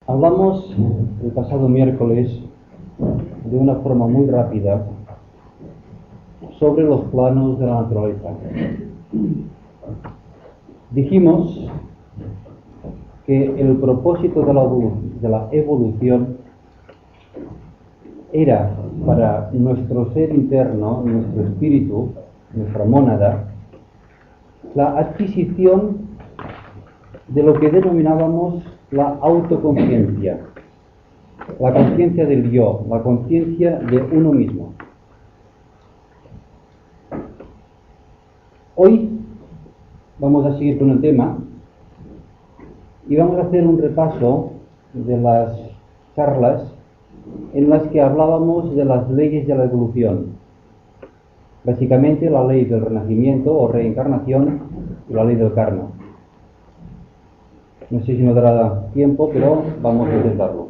Hablamos el pasado miércoles de una forma muy rápida sobre los planos de la naturaleza. Dijimos que el propósito de la evolución era para nuestro ser interno, nuestro espíritu, nuestra mónada, la adquisición de lo que denominábamos la autoconciencia, la conciencia del yo, la conciencia de uno mismo. Hoy vamos a seguir con el tema y vamos a hacer un repaso de las charlas en las que hablábamos de las leyes de la evolución. Básicamente la ley del renacimiento o reencarnación y la ley del karma. No sé si nos dará tiempo, pero vamos a intentarlo.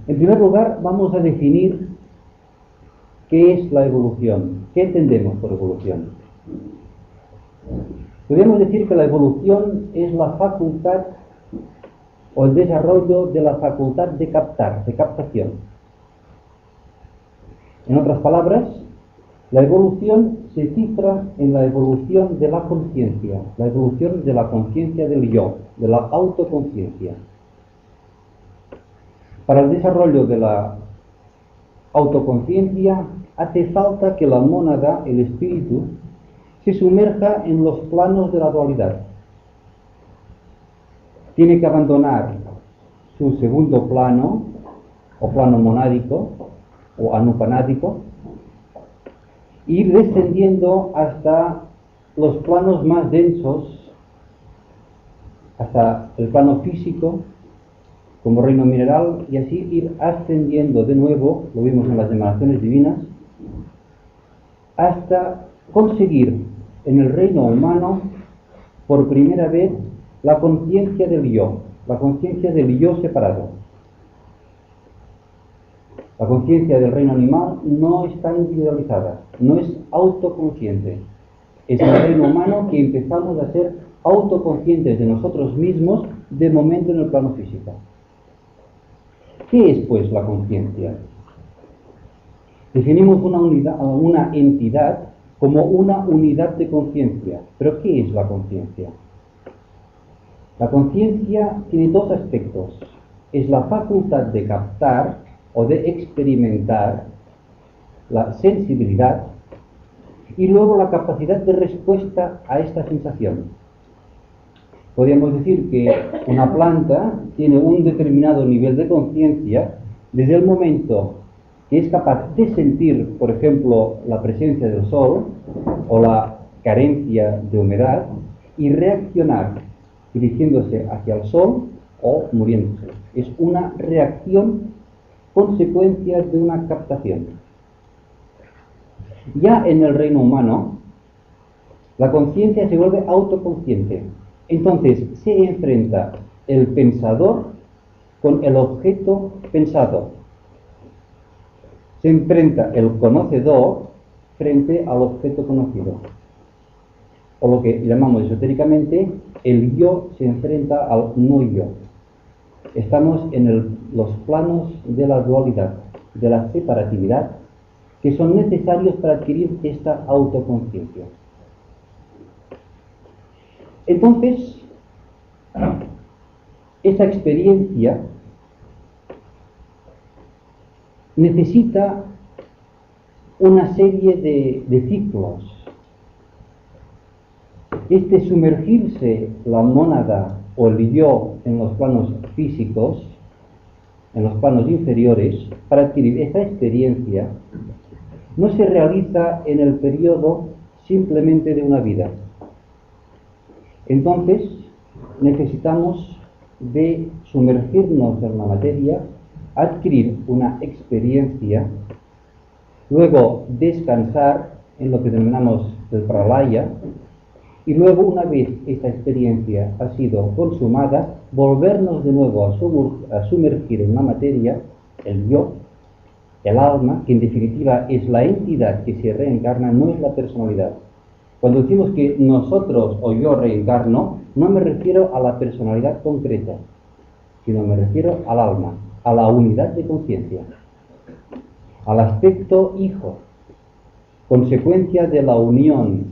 En primer lugar, vamos a definir qué es la evolución. ¿Qué entendemos por evolución? Podríamos decir que la evolución es la facultad o el desarrollo de la facultad de captar, de captación. En otras palabras, la evolución se cifra en la evolución de la conciencia, la evolución de la conciencia del yo, de la autoconciencia. Para el desarrollo de la autoconciencia hace falta que la mónada, el espíritu, se sumerja en los planos de la dualidad. Tiene que abandonar su segundo plano, o plano monádico, o anupanádico, e ir descendiendo hasta los planos más densos, hasta el plano físico, como reino mineral, y así ir ascendiendo de nuevo, lo vimos en las emanaciones divinas, hasta conseguir en el reino humano, por primera vez, la conciencia del yo, la conciencia del yo separado. La conciencia del reino animal no está individualizada, no es autoconsciente. Es el reino humano que empezamos a ser autoconscientes de nosotros mismos de momento en el plano físico. ¿Qué es, pues, la conciencia? Definimos una entidad como una unidad de conciencia. ¿Pero qué es la conciencia? La conciencia tiene dos aspectos. Es la facultad de captar o de experimentar la sensibilidad y luego la capacidad de respuesta a esta sensación. Podríamos decir que una planta tiene un determinado nivel de conciencia desde el momento que es capaz de sentir, por ejemplo, la presencia del sol o la carencia de humedad y reaccionar dirigiéndose hacia el sol o muriéndose. Es una reacción consecuencia de una captación. Ya en el reino humano, la conciencia se vuelve autoconsciente. Entonces se enfrenta el pensador con el objeto pensado. Se enfrenta el conocedor frente al objeto conocido. O lo que llamamos esotéricamente, el yo se enfrenta al no yo. Estamos en los planos de la dualidad, de la separatividad, que son necesarios para adquirir esta autoconciencia. Entonces, esa experiencia necesita una serie de ciclos. Este sumergirse la mónada o el yo en los planos físicos, en los planos inferiores, para adquirir esta experiencia, no se realiza en el periodo simplemente de una vida. Entonces, necesitamos de sumergirnos en la materia, adquirir una experiencia, luego descansar en lo que denominamos el pralaya, y luego, una vez esta experiencia ha sido consumada, volvernos de nuevo a sumergir en la materia, el yo, el alma, que en definitiva es la entidad que se reencarna, no es la personalidad. Cuando decimos que nosotros o yo reencarno, no me refiero a la personalidad concreta, sino me refiero al alma, a la unidad de conciencia, al aspecto hijo, consecuencia de la unión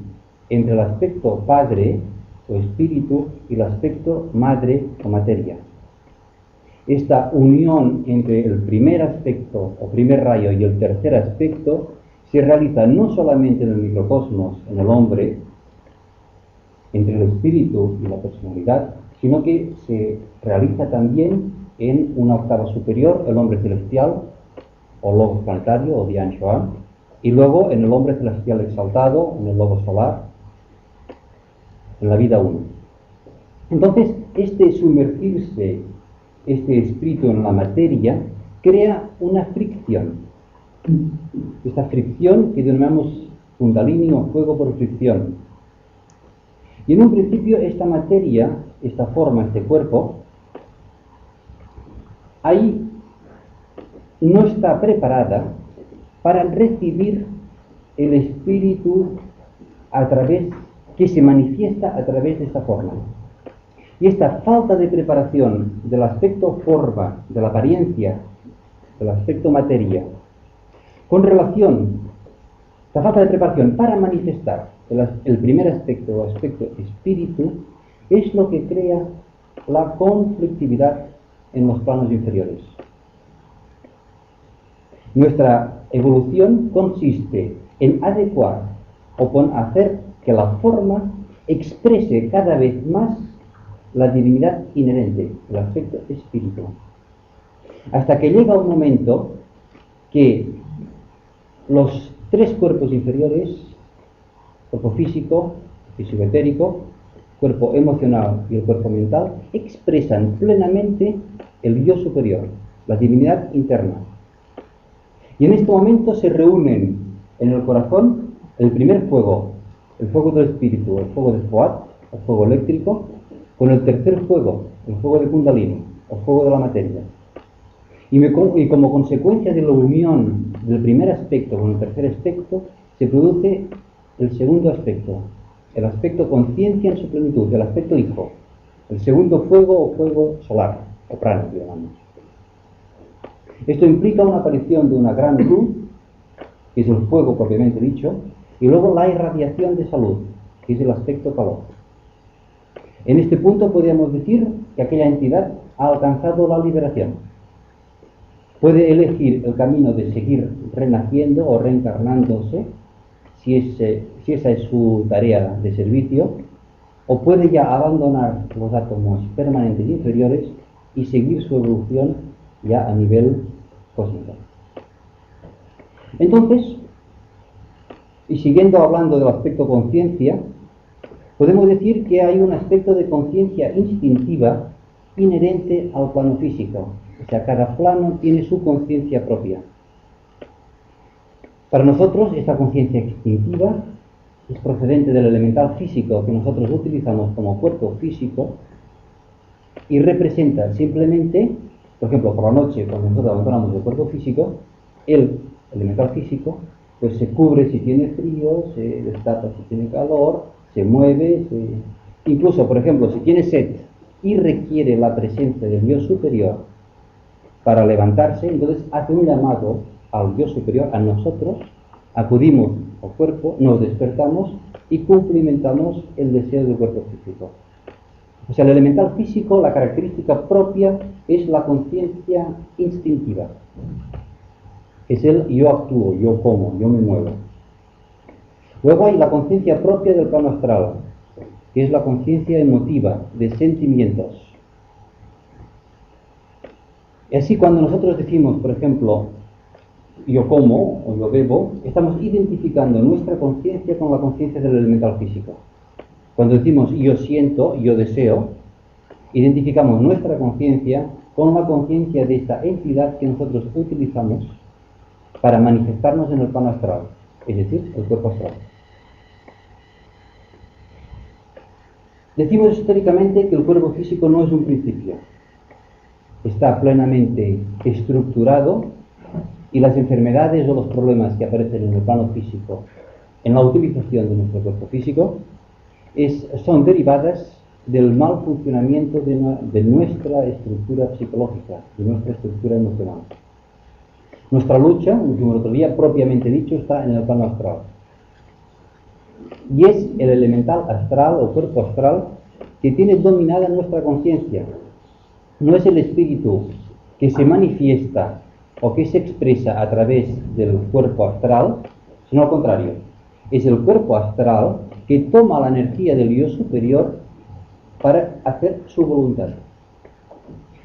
entre el aspecto padre o espíritu y el aspecto madre o materia. Esta unión entre el primer aspecto o primer rayo y el tercer aspecto se realiza no solamente en el microcosmos, en el hombre, entre el espíritu y la personalidad, sino que se realiza también en una octava superior, el hombre celestial, o logos planetario, o Dian Xuan, y luego en el hombre celestial exaltado, en el logo solar, en la vida 1. Entonces, este sumergirse, este espíritu en la materia, crea una fricción. Esta fricción que denominamos Kundalini o fuego por fricción. Y en un principio esta materia, esta forma, este cuerpo, ahí no está preparada para recibir el espíritu que se manifiesta a través de esta forma. Y esta falta de preparación del aspecto forma, de la apariencia, del aspecto materia, con relación, la falta de preparación para manifestar el primer aspecto o aspecto espíritu, es lo que crea la conflictividad en los planos inferiores. Nuestra evolución consiste en adecuar o hacer que la forma exprese cada vez más la divinidad inherente, el aspecto espíritu. Hasta que llega un momento que los tres cuerpos inferiores, cuerpo físico, físico-etérico, cuerpo emocional y el cuerpo mental, expresan plenamente el yo superior, la divinidad interna. Y en este momento se reúnen en el corazón el primer fuego, el fuego del espíritu, el fuego de Foat, el fuego eléctrico, con el tercer fuego, el fuego de Kundalini, el fuego de la materia. Y como consecuencia de la unión del primer aspecto con el tercer aspecto, se produce el segundo aspecto, el aspecto conciencia en su plenitud, el aspecto hijo, el segundo fuego o fuego solar, o prana, digamos. Esto implica una aparición de una gran luz, que es el fuego propiamente dicho, y luego la irradiación de salud, que es el aspecto calor. En este punto podríamos decir que aquella entidad ha alcanzado la liberación. Puede elegir el camino de seguir renaciendo o reencarnándose, si esa es su tarea de servicio, o puede ya abandonar los átomos permanentes inferiores y seguir su evolución ya a nivel cósmico. Entonces, y siguiendo hablando del aspecto conciencia, podemos decir que hay un aspecto de conciencia instintiva inherente al plano físico. O sea, cada plano tiene su conciencia propia. Para nosotros, esta conciencia instintiva es procedente del elemental físico que nosotros utilizamos como cuerpo físico y representa simplemente, por ejemplo, por la noche, cuando nosotros abandonamos el cuerpo físico, el elemental físico pues se cubre si tiene frío, se destapa si tiene calor, se mueve, incluso, por ejemplo, si tiene sed y requiere la presencia del yo superior para levantarse, entonces hace un llamado al yo superior, a nosotros, acudimos al cuerpo, nos despertamos y cumplimentamos el deseo del cuerpo físico. O sea, el elemental físico, la característica propia es la conciencia instintiva. Es el yo actúo, yo como, yo me muevo. Luego hay la conciencia propia del plano astral, que es la conciencia emotiva, de sentimientos. Y así cuando nosotros decimos, por ejemplo, yo como o yo bebo, estamos identificando nuestra conciencia con la conciencia del elemental físico. Cuando decimos yo siento, yo deseo, identificamos nuestra conciencia con la conciencia de esta entidad que nosotros utilizamos para manifestarnos en el plano astral, es decir, el cuerpo astral. Decimos históricamente que el cuerpo físico no es un principio. Está plenamente estructurado y las enfermedades o los problemas que aparecen en el plano físico, en la utilización de nuestro cuerpo físico, son derivadas del mal funcionamiento de nuestra estructura psicológica, de nuestra estructura emocional. Nuestra lucha, como el otro día, propiamente dicho, está en el plano astral. Y es el elemental astral o cuerpo astral que tiene dominada nuestra conciencia. No es el espíritu que se manifiesta o que se expresa a través del cuerpo astral, sino al contrario. Es el cuerpo astral que toma la energía del yo superior para hacer su voluntad.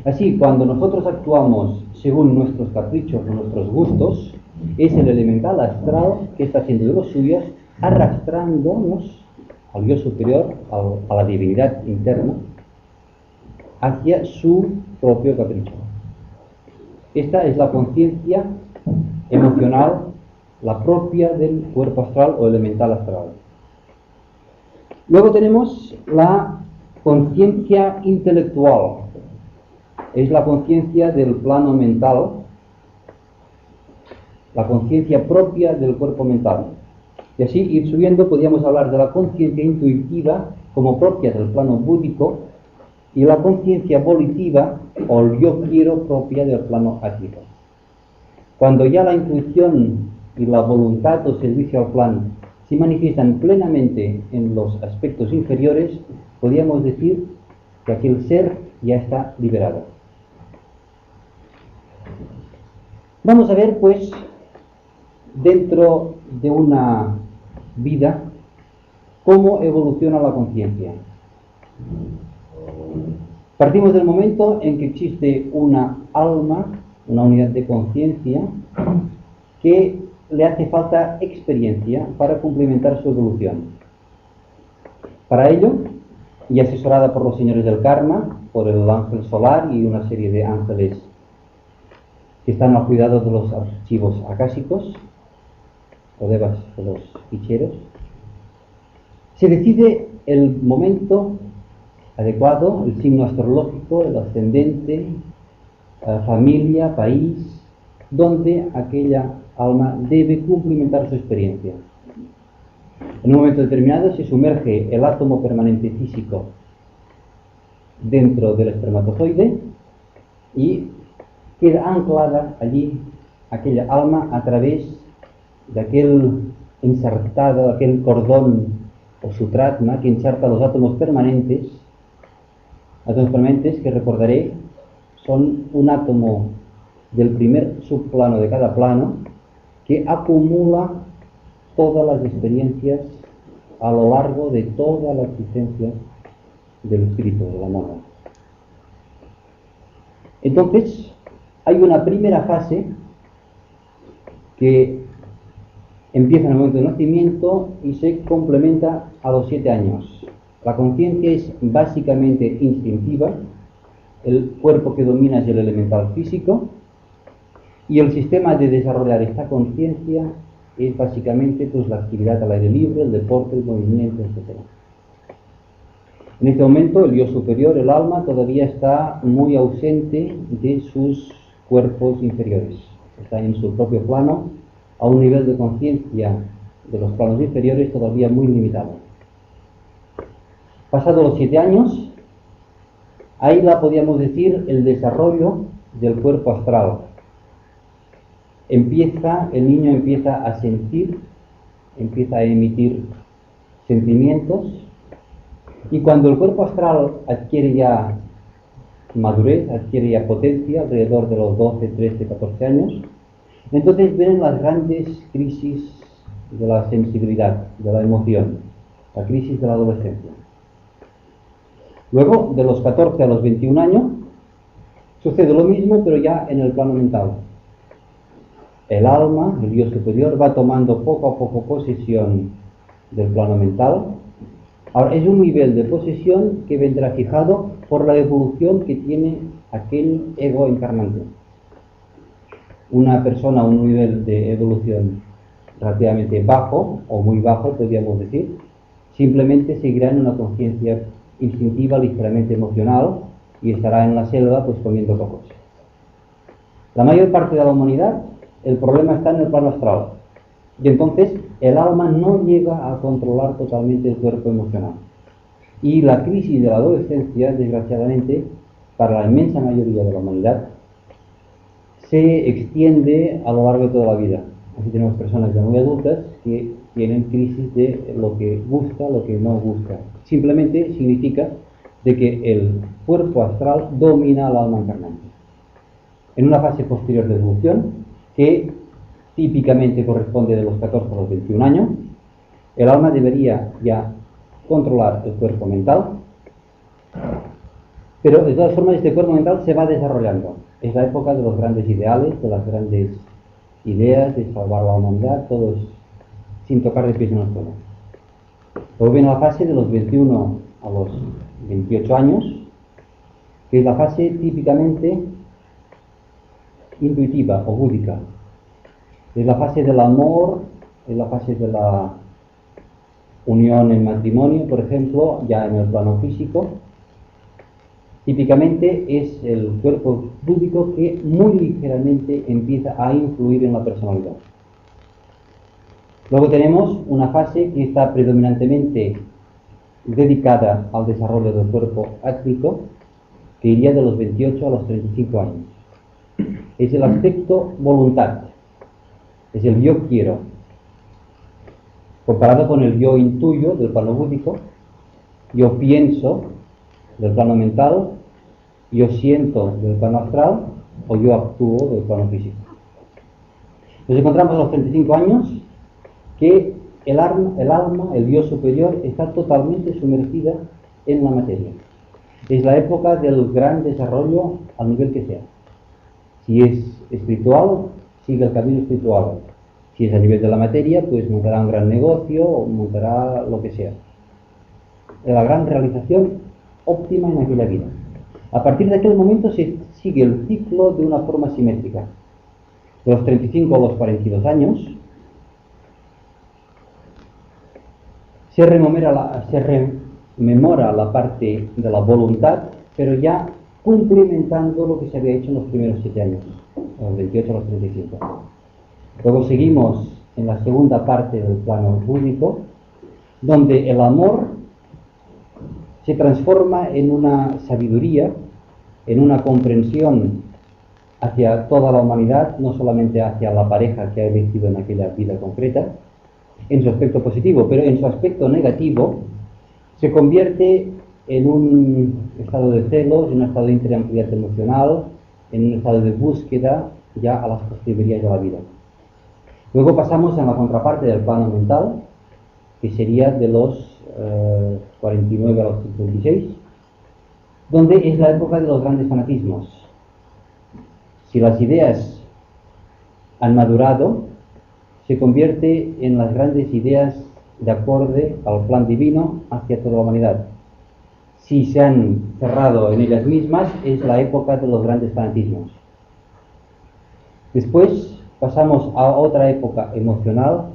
Así, cuando nosotros actuamos según nuestros caprichos o nuestros gustos, es el elemental astral que está haciendo de los suyos, arrastrándonos al yo superior, a la divinidad interna, hacia su propio capricho. Esta es la conciencia emocional, la propia del cuerpo astral o elemental astral. Luego tenemos la conciencia intelectual. Es la conciencia del plano mental, la conciencia propia del cuerpo mental. Y así ir subiendo, podríamos hablar de la conciencia intuitiva como propia del plano búdico y la conciencia volitiva o el yo quiero propia del plano ático. Cuando ya la intuición y la voluntad o servicio al plan se manifiestan plenamente en los aspectos inferiores, podríamos decir que aquel ser ya está liberado. Vamos a ver, pues, dentro de una vida, cómo evoluciona la conciencia. Partimos del momento en que existe una alma, una unidad de conciencia, que le hace falta experiencia para complementar su evolución. Para ello, y asesorada por los señores del karma, por el ángel solar y una serie de ángeles que están al cuidado de los archivos acásicos, o de los ficheros, se decide el momento adecuado, el signo astrológico, el ascendente, familia, país, donde aquella alma debe cumplimentar su experiencia. En un momento determinado se sumerge el átomo permanente físico dentro del espermatozoide y queda anclada allí aquella alma a través de aquel ensartado, aquel cordón o sutratma que ensarta los átomos permanentes que recordaré son un átomo del primer subplano de cada plano que acumula todas las experiencias a lo largo de toda la existencia del espíritu, de la monada. Entonces, hay una primera fase que empieza en el momento del nacimiento y se complementa a los 7 años. La conciencia es básicamente instintiva, el cuerpo que domina es el elemental físico y el sistema de desarrollar esta conciencia es básicamente pues, la actividad al aire libre, el deporte, el movimiento, etc. En este momento el yo superior, el alma, todavía está muy ausente de sus cuerpos inferiores. Está en su propio plano, a un nivel de conciencia de los planos inferiores todavía muy limitado. Pasados los 7 años, ahí la podríamos decir el desarrollo del cuerpo astral. El niño empieza a sentir, empieza a emitir sentimientos, y cuando el cuerpo astral adquiere ya madurez, adquiere ya potencia, alrededor de los 12, 13, 14 años, entonces vienen las grandes crisis de la sensibilidad, de la emoción, la crisis de la adolescencia. Luego, de los 14 a los 21 años, sucede lo mismo, pero ya en el plano mental. El alma, el yo superior, va tomando poco a poco posesión del plano mental. Ahora, es un nivel de posesión que vendrá fijado por la evolución que tiene aquel ego encarnante. Una persona a un nivel de evolución relativamente bajo, o muy bajo, podríamos decir, simplemente seguirá en una conciencia instintiva, ligeramente emocional, y estará en la selva pues comiendo cocos. La mayor parte de la humanidad, el problema está en el plano astral, y entonces el alma no llega a controlar totalmente el cuerpo emocional. Y la crisis de la adolescencia, desgraciadamente, para la inmensa mayoría de la humanidad, se extiende a lo largo de toda la vida. Así tenemos personas ya muy adultas que tienen crisis de lo que busca, lo que no busca. Simplemente significa de que el cuerpo astral domina al alma encarnante. En una fase posterior de evolución, que típicamente corresponde de los 14 a los 21 años, el alma debería ya controlar el cuerpo mental, pero de todas formas este cuerpo mental se va desarrollando. Es la época de los grandes ideales, de las grandes ideas de salvar la humanidad, todos sin tocar de pies en el suelo. Luego viene la fase de los 21 a los 28 años, que es la fase típicamente intuitiva o búdica. Es la fase del amor, es la fase de la unión en matrimonio, por ejemplo, ya en el plano físico. Típicamente es el cuerpo búdico que muy ligeramente empieza a influir en la personalidad. Luego tenemos una fase que está predominantemente dedicada al desarrollo del cuerpo átmico, que iría de los 28 a los 35 años. Es el aspecto voluntad, es el yo quiero, comparado con el yo intuyo del plano búdico, yo pienso del plano mental, yo siento del plano astral o yo actúo del plano físico. Nos encontramos a los 35 años que el alma, el yo superior, está totalmente sumergida en la materia. Es la época del gran desarrollo al nivel que sea. Si es espiritual, sigue el camino espiritual. Si es a nivel de la materia, pues montará un gran negocio o montará lo que sea. La gran realización óptima en aquella vida. A partir de aquel momento se sigue el ciclo de una forma simétrica. De los 35 a los 42 años se rememora la parte de la voluntad, pero ya cumplimentando lo que se había hecho en los primeros 7 años, de los 28 a los 35. Luego seguimos en la segunda parte del plano búdico, donde el amor se transforma en una sabiduría, en una comprensión hacia toda la humanidad, no solamente hacia la pareja que ha elegido en aquella vida concreta, en su aspecto positivo, pero en su aspecto negativo se convierte en un estado de celos, en un estado de intranquilidad emocional, en un estado de búsqueda ya a las posibilidades de la vida. Luego pasamos a la contraparte del plano mental, que sería de los 49 a los 56, donde es la época de los grandes fanatismos. Si las ideas han madurado, se convierte en las grandes ideas de acorde al plan divino hacia toda la humanidad. Si se han cerrado en ellas mismas, es la época de los grandes fanatismos. Después pasamos a otra época emocional,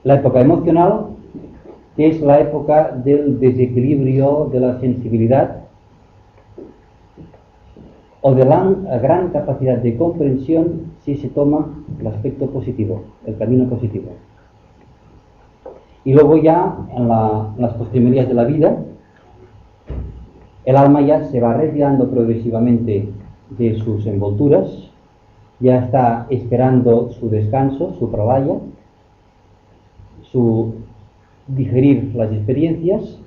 la época emocional, que es la época del desequilibrio de la sensibilidad o de la gran capacidad de comprensión si se toma el aspecto positivo, el camino positivo. Y luego ya en las postrimerías de la vida, el alma ya se va retirando progresivamente de sus envolturas, ya está esperando su descanso, su pralaya, su digerir las experiencias,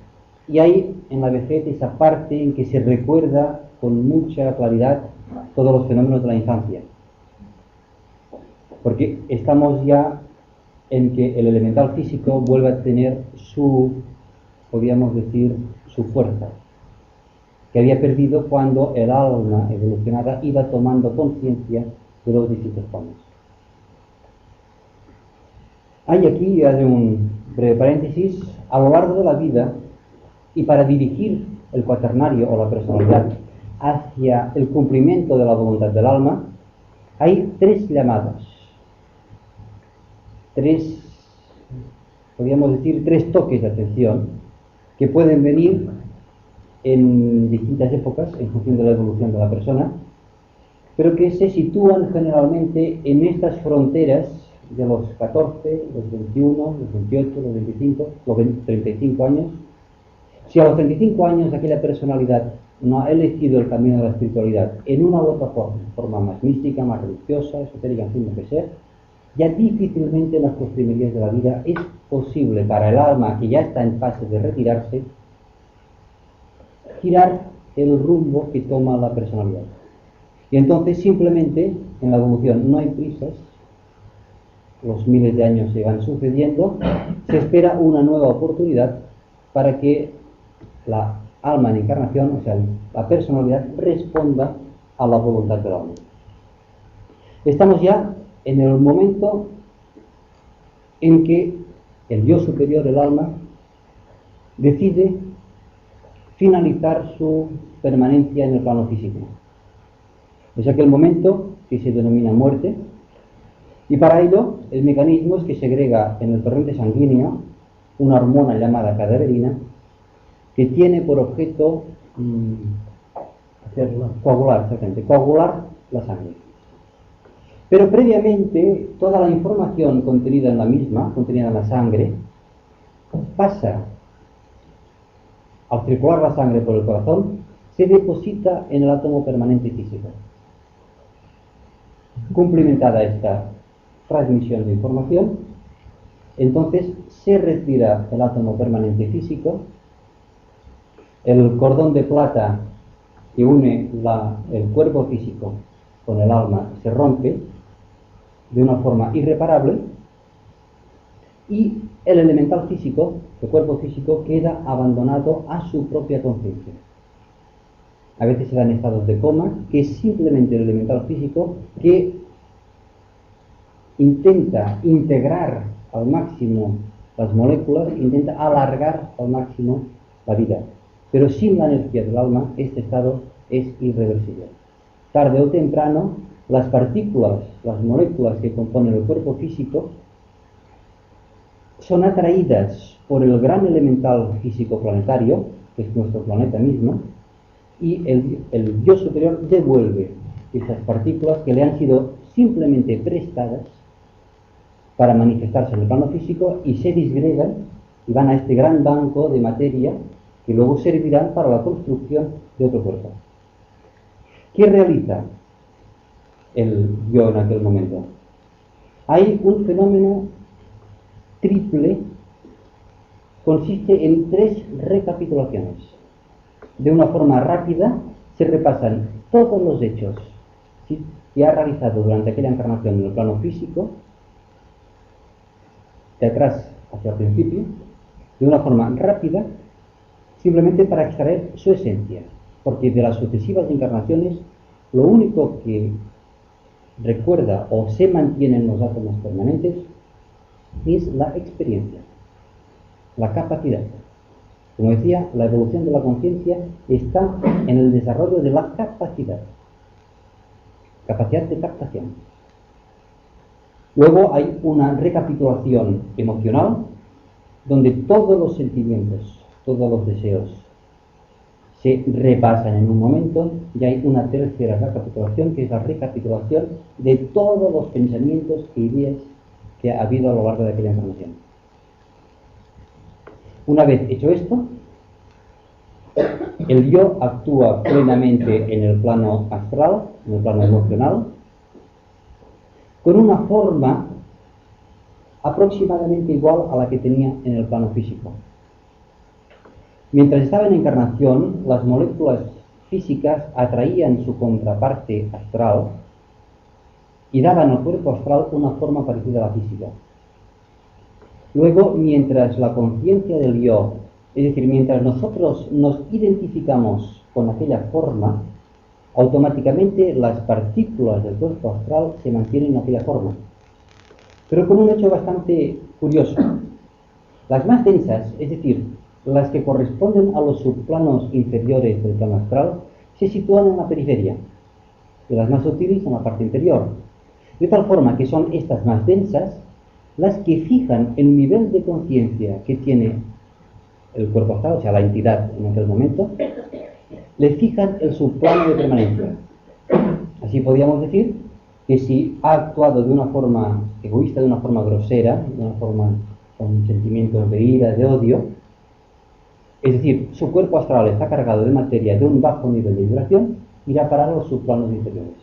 y hay en la vejez esa parte en que se recuerda con mucha claridad todos los fenómenos de la infancia, porque estamos ya en que el elemental físico vuelve a tener podríamos decir, su fuerza, que había perdido cuando el alma evolucionada iba tomando conciencia de los distintos planos. Hay aquí, hace un breve paréntesis, a lo largo de la vida, y para dirigir el cuaternario o la personalidad hacia el cumplimiento de la voluntad del alma, hay 3 llamadas, podríamos decir 3 toques de atención que pueden venir en distintas épocas en función de la evolución de la persona, pero que se sitúan generalmente en estas fronteras de los 14, los 21, los 28, los 25, los 35 años, si a los 35 años aquella personalidad no ha elegido el camino de la espiritualidad en una u otra forma más mística, más religiosa, esotérica, en fin, lo que sea, ya difícilmente en las postrimerías de la vida es posible para el alma que ya está en fase de retirarse, girar el rumbo que toma la personalidad. Y entonces simplemente en la evolución no hay prisas, los miles de años se van sucediendo, se espera una nueva oportunidad para que la alma en encarnación, o sea, la personalidad, responda a la voluntad del alma. Estamos ya en el momento en que el yo superior, el alma, decide finalizar su permanencia en el plano físico. Es aquel momento que se denomina muerte, y para ello el mecanismo es que segrega en el torrente sanguíneo una hormona llamada cadaverina que tiene por objeto coagular la sangre. Pero previamente toda la información contenida en la misma, contenida en la sangre, pasa, al circular la sangre por el corazón, se deposita en el átomo permanente físico. Cumplimentada esta transmisión de información, entonces se retira el átomo permanente físico, el cordón de plata que une el cuerpo físico con el alma se rompe de una forma irreparable y el elemental físico, el cuerpo físico, queda abandonado a su propia conciencia. A veces se dan estados de coma, que es simplemente el elemental físico que intenta integrar al máximo las moléculas, intenta alargar al máximo la vida. Pero sin la energía del alma, este estado es irreversible. Tarde o temprano, las partículas, las moléculas que componen el cuerpo físico, son atraídas por el gran elemental físico planetario, que es nuestro planeta mismo, y el yo superior devuelve esas partículas que le han sido simplemente prestadas para manifestarse en el plano físico y se disgregan y van a este gran banco de materia que luego servirán para la construcción de otro cuerpo. ¿Qué realiza el yo en aquel momento? Hay un fenómeno triple, consiste en 3 recapitulaciones. De una forma rápida se repasan todos los hechos que ha realizado durante aquella encarnación en el plano físico, de atrás hacia el principio, de una forma rápida, simplemente para extraer su esencia, porque de las sucesivas encarnaciones lo único que recuerda o se mantiene en los átomos permanentes es la experiencia, la capacidad. Como decía, la evolución de la conciencia está en el desarrollo de la capacidad de captación. Luego hay una recapitulación emocional donde todos los sentimientos, todos los deseos se repasan en un momento, y hay una tercera recapitulación que es la recapitulación de todos los pensamientos e ideas que ha habido a lo largo de aquella encarnación. Una vez hecho esto, el yo actúa plenamente en el plano astral, en el plano emocional, con una forma aproximadamente igual a la que tenía en el plano físico. Mientras estaba en encarnación, las moléculas físicas atraían su contraparte astral y daban al cuerpo astral una forma parecida a la física. Luego, mientras la conciencia del yo, es decir, mientras nosotros nos identificamos con aquella forma, automáticamente las partículas del cuerpo astral se mantienen en aquella forma. Pero con un hecho bastante curioso. Las más densas, es decir, las que corresponden a los subplanos inferiores del plano astral, se sitúan en la periferia, y las más sutiles en la parte interior. De tal forma que son estas más densas las que fijan el nivel de conciencia que tiene el cuerpo astral, o sea, la entidad en aquel momento, le fijan el subplano de permanencia. Así podríamos decir que si ha actuado de una forma egoísta, de una forma grosera, de una forma con sentimientos de ira, de odio, es decir, su cuerpo astral está cargado de materia de un bajo nivel de vibración, irá a parar a los subplanos inferiores.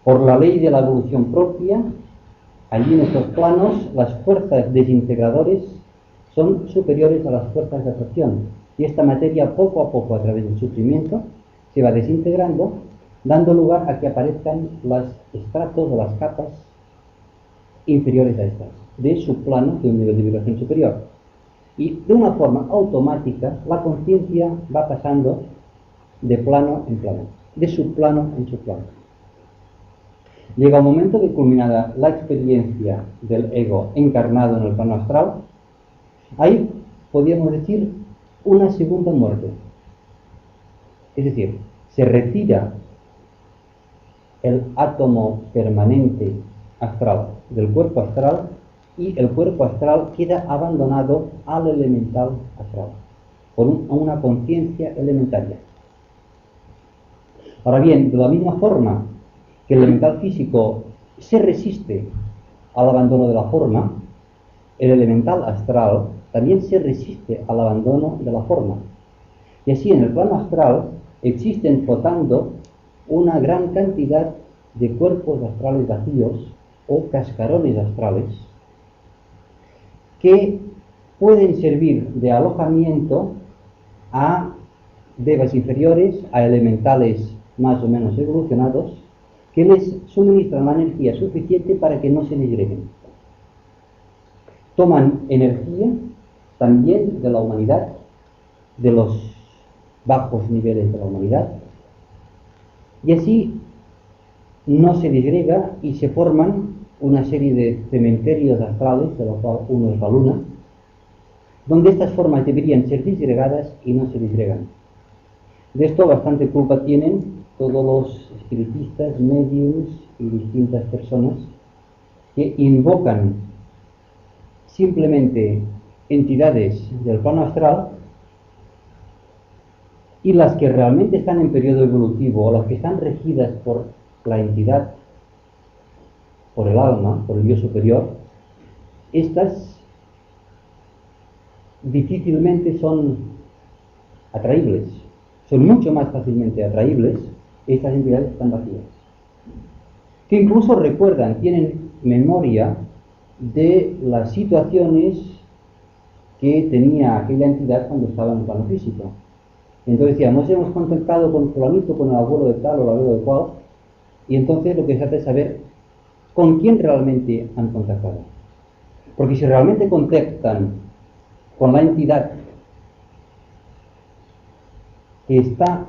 Por la ley de la evolución propia, allí en estos planos las fuerzas desintegradores son superiores a las fuerzas de atracción, y esta materia poco a poco, a través del sufrimiento, se va desintegrando, dando lugar a que aparezcan los estratos o las capas inferiores a estas, de subplanos de un nivel de vibración superior. Y de una forma automática, la conciencia va pasando de plano en plano, de subplano en subplano. Llega un momento que, culminada la experiencia del ego encarnado en el plano astral, ahí podríamos decir una segunda muerte. Es decir, se retira el átomo permanente astral del cuerpo astral y el cuerpo astral queda abandonado al elemental astral, por una conciencia elementaria. Ahora bien, de la misma forma que el elemental físico se resiste al abandono de la forma, el elemental astral también se resiste al abandono de la forma. Y así en el plano astral existen flotando una gran cantidad de cuerpos astrales vacíos o cascarones astrales que pueden servir de alojamiento a devas inferiores, a elementales más o menos evolucionados, que les suministran la energía suficiente para que no se disgreguen. Toman energía también de la humanidad, de los bajos niveles de la humanidad, y así no se disgrega y se forman una serie de cementerios astrales, de los cuales uno es la luna, donde estas formas deberían ser disgregadas y no se disgregan. De esto bastante culpa tienen todos los espiritistas, mediums y distintas personas que invocan simplemente entidades del plano astral, y las que realmente están en periodo evolutivo o las que están regidas por la entidad, por el alma, por el yo superior, estas difícilmente son atraíbles, son mucho más fácilmente atraíbles estas entidades que están vacías, que incluso recuerdan, tienen memoria de las situaciones que tenía aquella entidad cuando estaba en el plano físico. Entonces decía, nos hemos contactado con fulanito, con el abuelo de tal o el abuelo de cual, y entonces lo que se trata es saber con quién realmente han contactado. Porque si realmente contactan con la entidad que está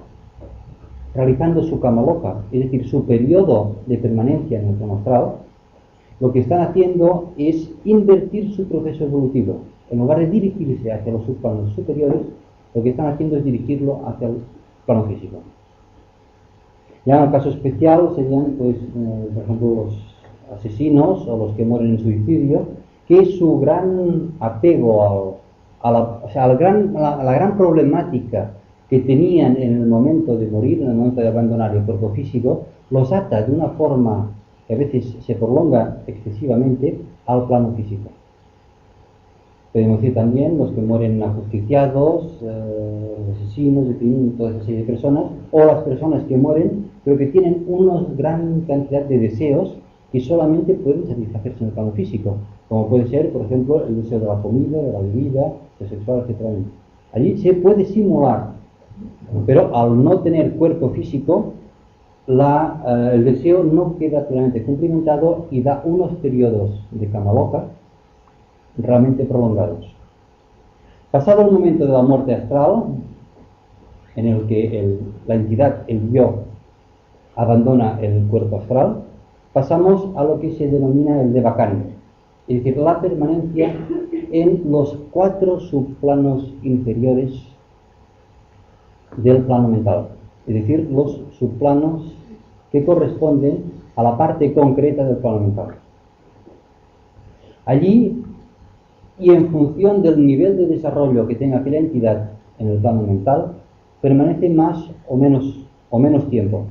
realizando su cama loca, es decir, su periodo de permanencia en el plano astral, lo que están haciendo es invertir su proceso evolutivo. En lugar de dirigirse hacia los subplanos superiores, lo que están haciendo es dirigirlo hacia el plano físico. Ya en el caso especial serían, pues, por ejemplo, los asesinos o los que mueren en suicidio, que su gran apego a la gran problemática que tenían en el momento de morir, en el momento de abandonar el cuerpo físico, los ata de una forma que a veces se prolonga excesivamente al plano físico. Podemos decir también los que mueren ajusticiados, los asesinos, toda esa serie de personas, o las personas que mueren, pero que tienen una gran cantidad de deseos que solamente pueden satisfacerse en el plano físico, como puede ser, por ejemplo, el deseo de la comida, de la bebida, de sexual, etc. Allí se puede simular, pero al no tener cuerpo físico, el deseo no queda plenamente cumplimentado y da unos periodos de cama loca realmente prolongados. Pasado el momento de la muerte astral, en el que la entidad, el yo, abandona el cuerpo astral, pasamos a lo que se denomina el devacán, es decir, la permanencia en los 4 subplanos inferiores del plano mental, es decir, los subplanos que corresponden a la parte concreta del plano mental. Allí, y en función del nivel de desarrollo que tenga aquella entidad en el plano mental, permanece más o menos tiempo.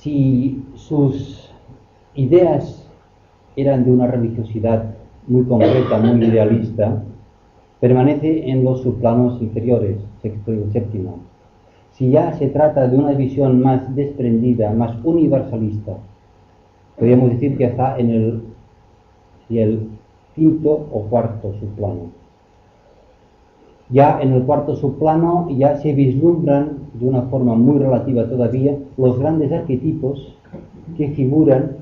si sus ideas eran de una religiosidad muy concreta, muy idealista, permanece en los subplanos inferiores, sexto y séptimo. Si ya se trata de una visión más desprendida, más universalista, podríamos decir que está en el quinto o cuarto subplano. Ya en el cuarto subplano ya se vislumbran de una forma muy relativa todavía los grandes arquetipos que figuran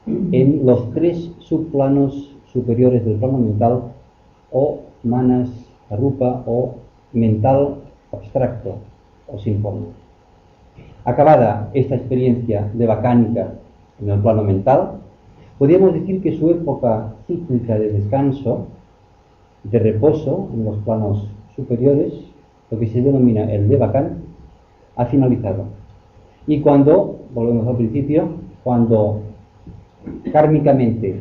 en los tres subplanos superiores del plano mental, o manas, rupa, o mental abstracto o sin forma. Acabada esta experiencia de bacánica en el plano mental, podríamos decir que su época cíclica de descanso, de reposo en los planos superiores, lo que se denomina el Devacán, ha finalizado. Y cuando, volvemos al principio, cuando kármicamente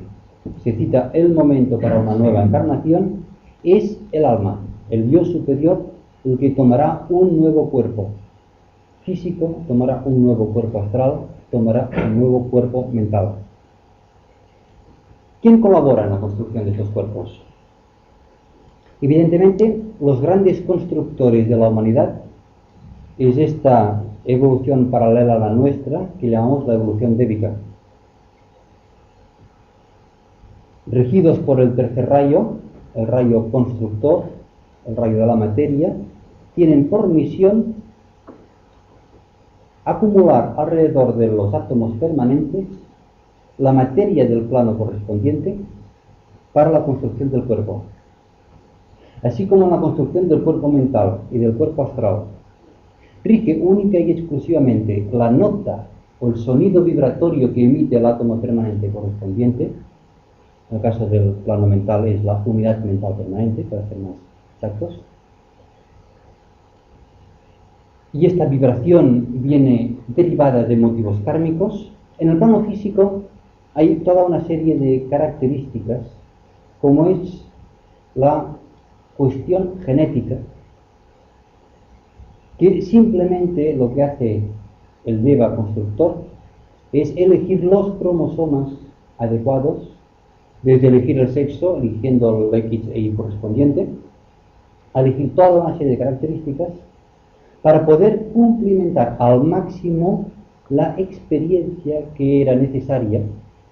se cita el momento para una nueva encarnación, es el alma, el Dios superior, el que tomará un nuevo cuerpo físico, tomará un nuevo cuerpo astral, tomará un nuevo cuerpo mental. ¿Quién colabora en la construcción de estos cuerpos? Evidentemente, los grandes constructores de la humanidad es esta evolución paralela a la nuestra, que llamamos la evolución débica. Regidos por el tercer rayo, el rayo constructor, el rayo de la materia, tienen por misión acumular alrededor de los átomos permanentes la materia del plano correspondiente para la construcción del cuerpo. Así como en la construcción del cuerpo mental y del cuerpo astral rige única y exclusivamente la nota o el sonido vibratorio que emite el átomo permanente correspondiente, en el caso del plano mental es la unidad mental permanente, para ser más exactos, y esta vibración viene derivada de motivos kármicos. En el plano físico hay toda una serie de características, como es la cuestión genética, que simplemente lo que hace el Deva constructor es elegir los cromosomas adecuados, desde elegir el sexo, eligiendo el X e Y correspondiente, a elegir toda una serie de características para poder cumplimentar al máximo la experiencia que era necesaria,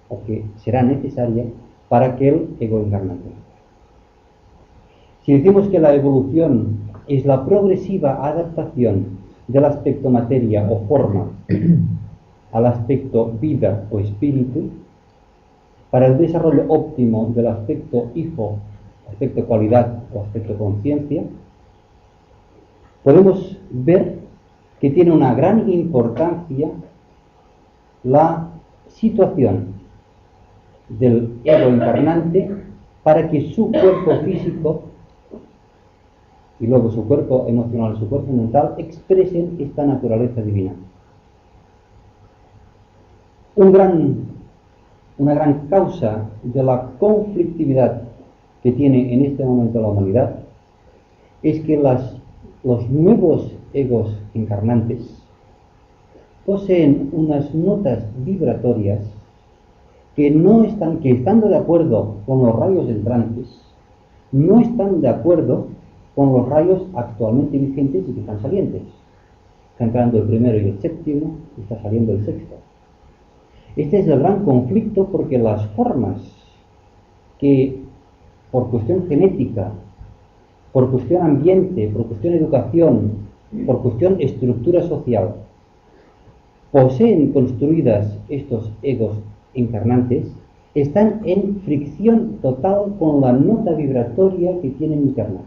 o que será necesaria, para aquel ego encarnante. Si decimos que la evolución es la progresiva adaptación del aspecto materia o forma al aspecto vida o espíritu, para el desarrollo óptimo del aspecto hijo, aspecto cualidad o aspecto conciencia, podemos ver que tiene una gran importancia la situación del ego encarnante para que su cuerpo físico y luego su cuerpo emocional, su cuerpo mental, expresen esta naturaleza divina. Una gran causa de la conflictividad que tiene en este momento la humanidad es que los nuevos egos encarnantes poseen unas notas vibratorias que estando de acuerdo con los rayos entrantes, no están de acuerdo con los rayos actualmente vigentes y que están salientes. Está entrando el primero y el séptimo, y está saliendo el sexto. Este es el gran conflicto, porque las formas que por cuestión genética, por cuestión ambiente, por cuestión educación, por cuestión estructura social, poseen construidas estos egos encarnantes, están en fricción total con la nota vibratoria que tienen interna.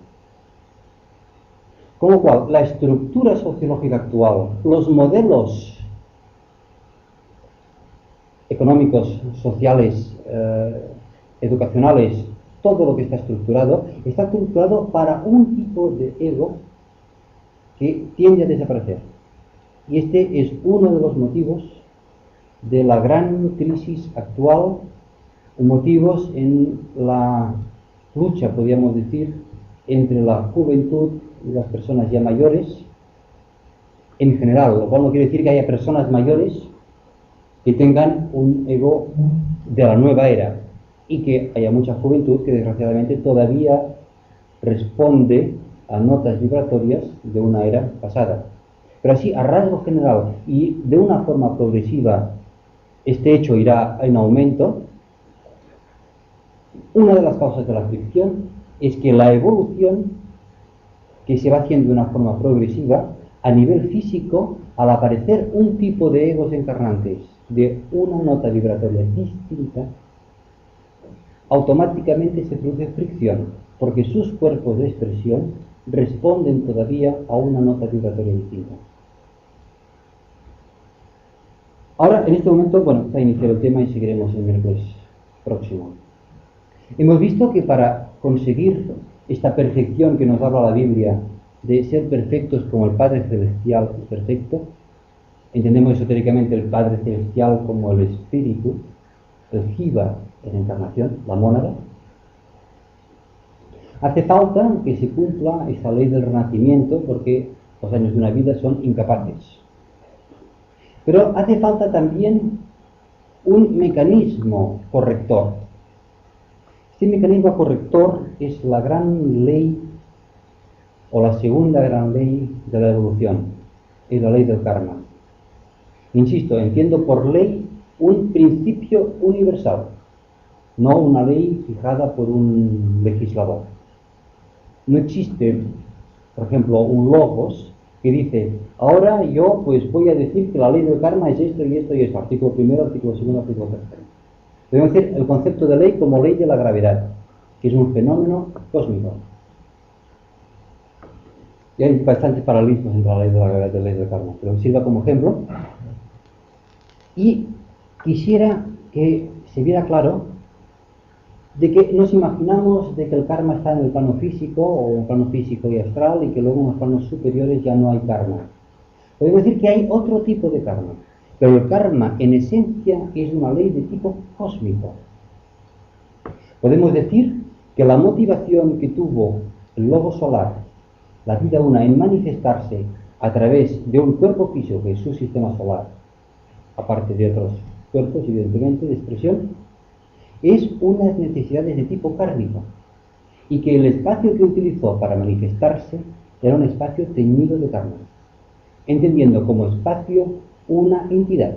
Con lo cual, la estructura sociológica actual, los modelos económicos, sociales, educacionales, todo lo que está estructurado para un tipo de ego que tiende a desaparecer. Y este es uno de los motivos de la gran crisis actual, motivos en la lucha, podríamos decir, entre la juventud y las personas ya mayores, en general, lo cual no quiere decir que haya personas mayores que tengan un ego de la nueva era y que haya mucha juventud que desgraciadamente todavía responde a notas vibratorias de una era pasada. Pero así, a rasgo general y de una forma progresiva, este hecho irá en aumento. Una de las causas de la fricción es que la evolución que se va haciendo de una forma progresiva a nivel físico, al aparecer un tipo de egos encarnantes de una nota vibratoria distinta, automáticamente se produce fricción, porque sus cuerpos de expresión responden todavía a una nota vibratoria distinta. Ahora, en este momento, está iniciado el tema y seguiremos el miércoles próximo. Hemos visto que para conseguir esta perfección que nos habla la Biblia, de ser perfectos como el Padre Celestial es perfecto, entendemos esotéricamente el Padre Celestial como el Espíritu, el Jiva en encarnación, la mónada. Hace falta que se cumpla esta ley del renacimiento porque los años de una vida son incapaces. Pero hace falta también un mecanismo corrector. Este mecanismo corrector es la gran ley o la segunda gran ley de la evolución, es la ley del karma. Insisto, entiendo por ley un principio universal, no una ley fijada por un legislador. No existe, por ejemplo, un logos que dice, ahora yo pues voy a decir que la ley del karma es esto y esto y esto, artículo primero, artículo segundo, artículo tercero. Debemos decir el concepto de ley como ley de la gravedad, que es un fenómeno cósmico. Y hay bastantes paralelismos entre la ley de la gravedad y la ley del karma, pero sirva como ejemplo. Y quisiera que se viera claro de que nos imaginamos de que el karma está en el plano físico, o en el plano físico y astral, y que luego en los planos superiores ya no hay karma. Podemos decir que hay otro tipo de karma, pero el karma en esencia es una ley de tipo cósmico. Podemos decir que la motivación que tuvo el lobo solar, la vida una, en manifestarse a través de un cuerpo físico que es su sistema solar, aparte de otros cuerpos evidentemente de expresión, es unas necesidades de tipo kármico, y que el espacio que utilizó para manifestarse era un espacio teñido de karma, entendiendo como espacio una entidad,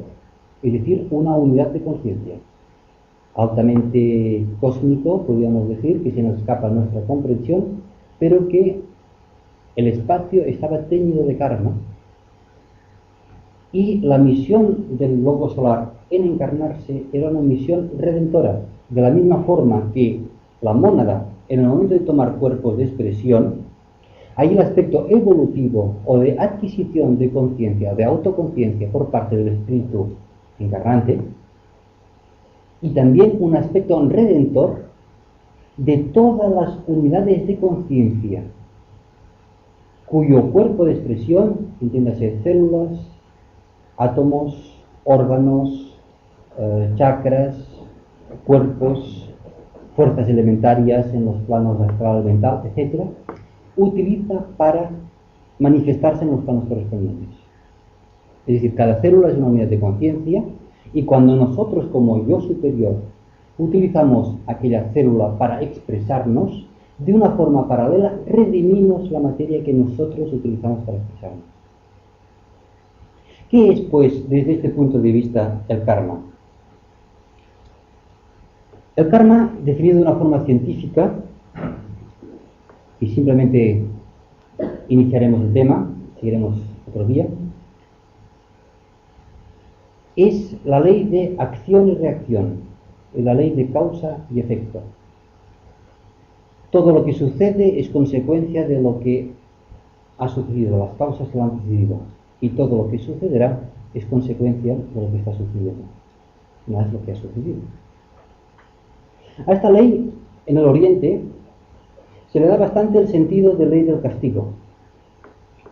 es decir, una unidad de conciencia, altamente cósmico, podríamos decir, que se nos escapa a nuestra comprensión, pero que el espacio estaba teñido de karma, y la misión del lobo solar en encarnarse era una misión redentora, de la misma forma que la mónada, en el momento de tomar cuerpos de expresión, hay el aspecto evolutivo o de adquisición de conciencia, de autoconciencia por parte del espíritu encarnante, y también un aspecto redentor de todas las unidades de conciencia, cuyo cuerpo de expresión, entiéndase células, átomos, órganos, chakras, cuerpos, fuerzas elementarias en los planos astral, mental, etc., utiliza para manifestarse en los planos correspondientes. Es decir, cada célula es una unidad de conciencia, y cuando nosotros como yo superior utilizamos aquella célula para expresarnos, de una forma paralela redimimos la materia que nosotros utilizamos para expresarnos. ¿Qué es, pues, desde este punto de vista, el karma? El karma, definido de una forma científica, y simplemente iniciaremos el tema, seguiremos otro día, es la ley de acción y reacción, es la ley de causa y efecto. Todo lo que sucede es consecuencia de lo que ha sucedido, las causas que lo han sucedido, y todo lo que sucederá es consecuencia de lo que está sucediendo, no es lo que ha sucedido. A esta ley, en el Oriente, se le da bastante el sentido de ley del castigo,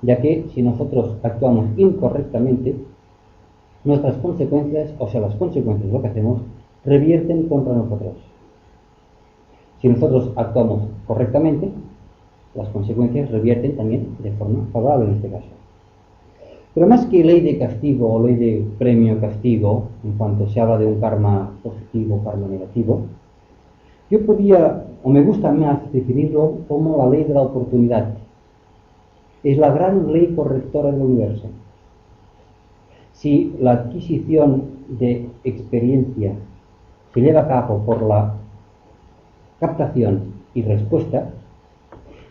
ya que si nosotros actuamos incorrectamente, nuestras consecuencias, o sea, las consecuencias de lo que hacemos, revierten contra nosotros. Si nosotros actuamos correctamente, las consecuencias revierten también de forma favorable en este caso. Pero más que ley de castigo o ley de premio-castigo, en cuanto se habla de un karma positivo o karma negativo, yo podría, o me gusta más definirlo como la ley de la oportunidad. Es la gran ley correctora del universo. Si la adquisición de experiencia se lleva a cabo por la captación y respuesta,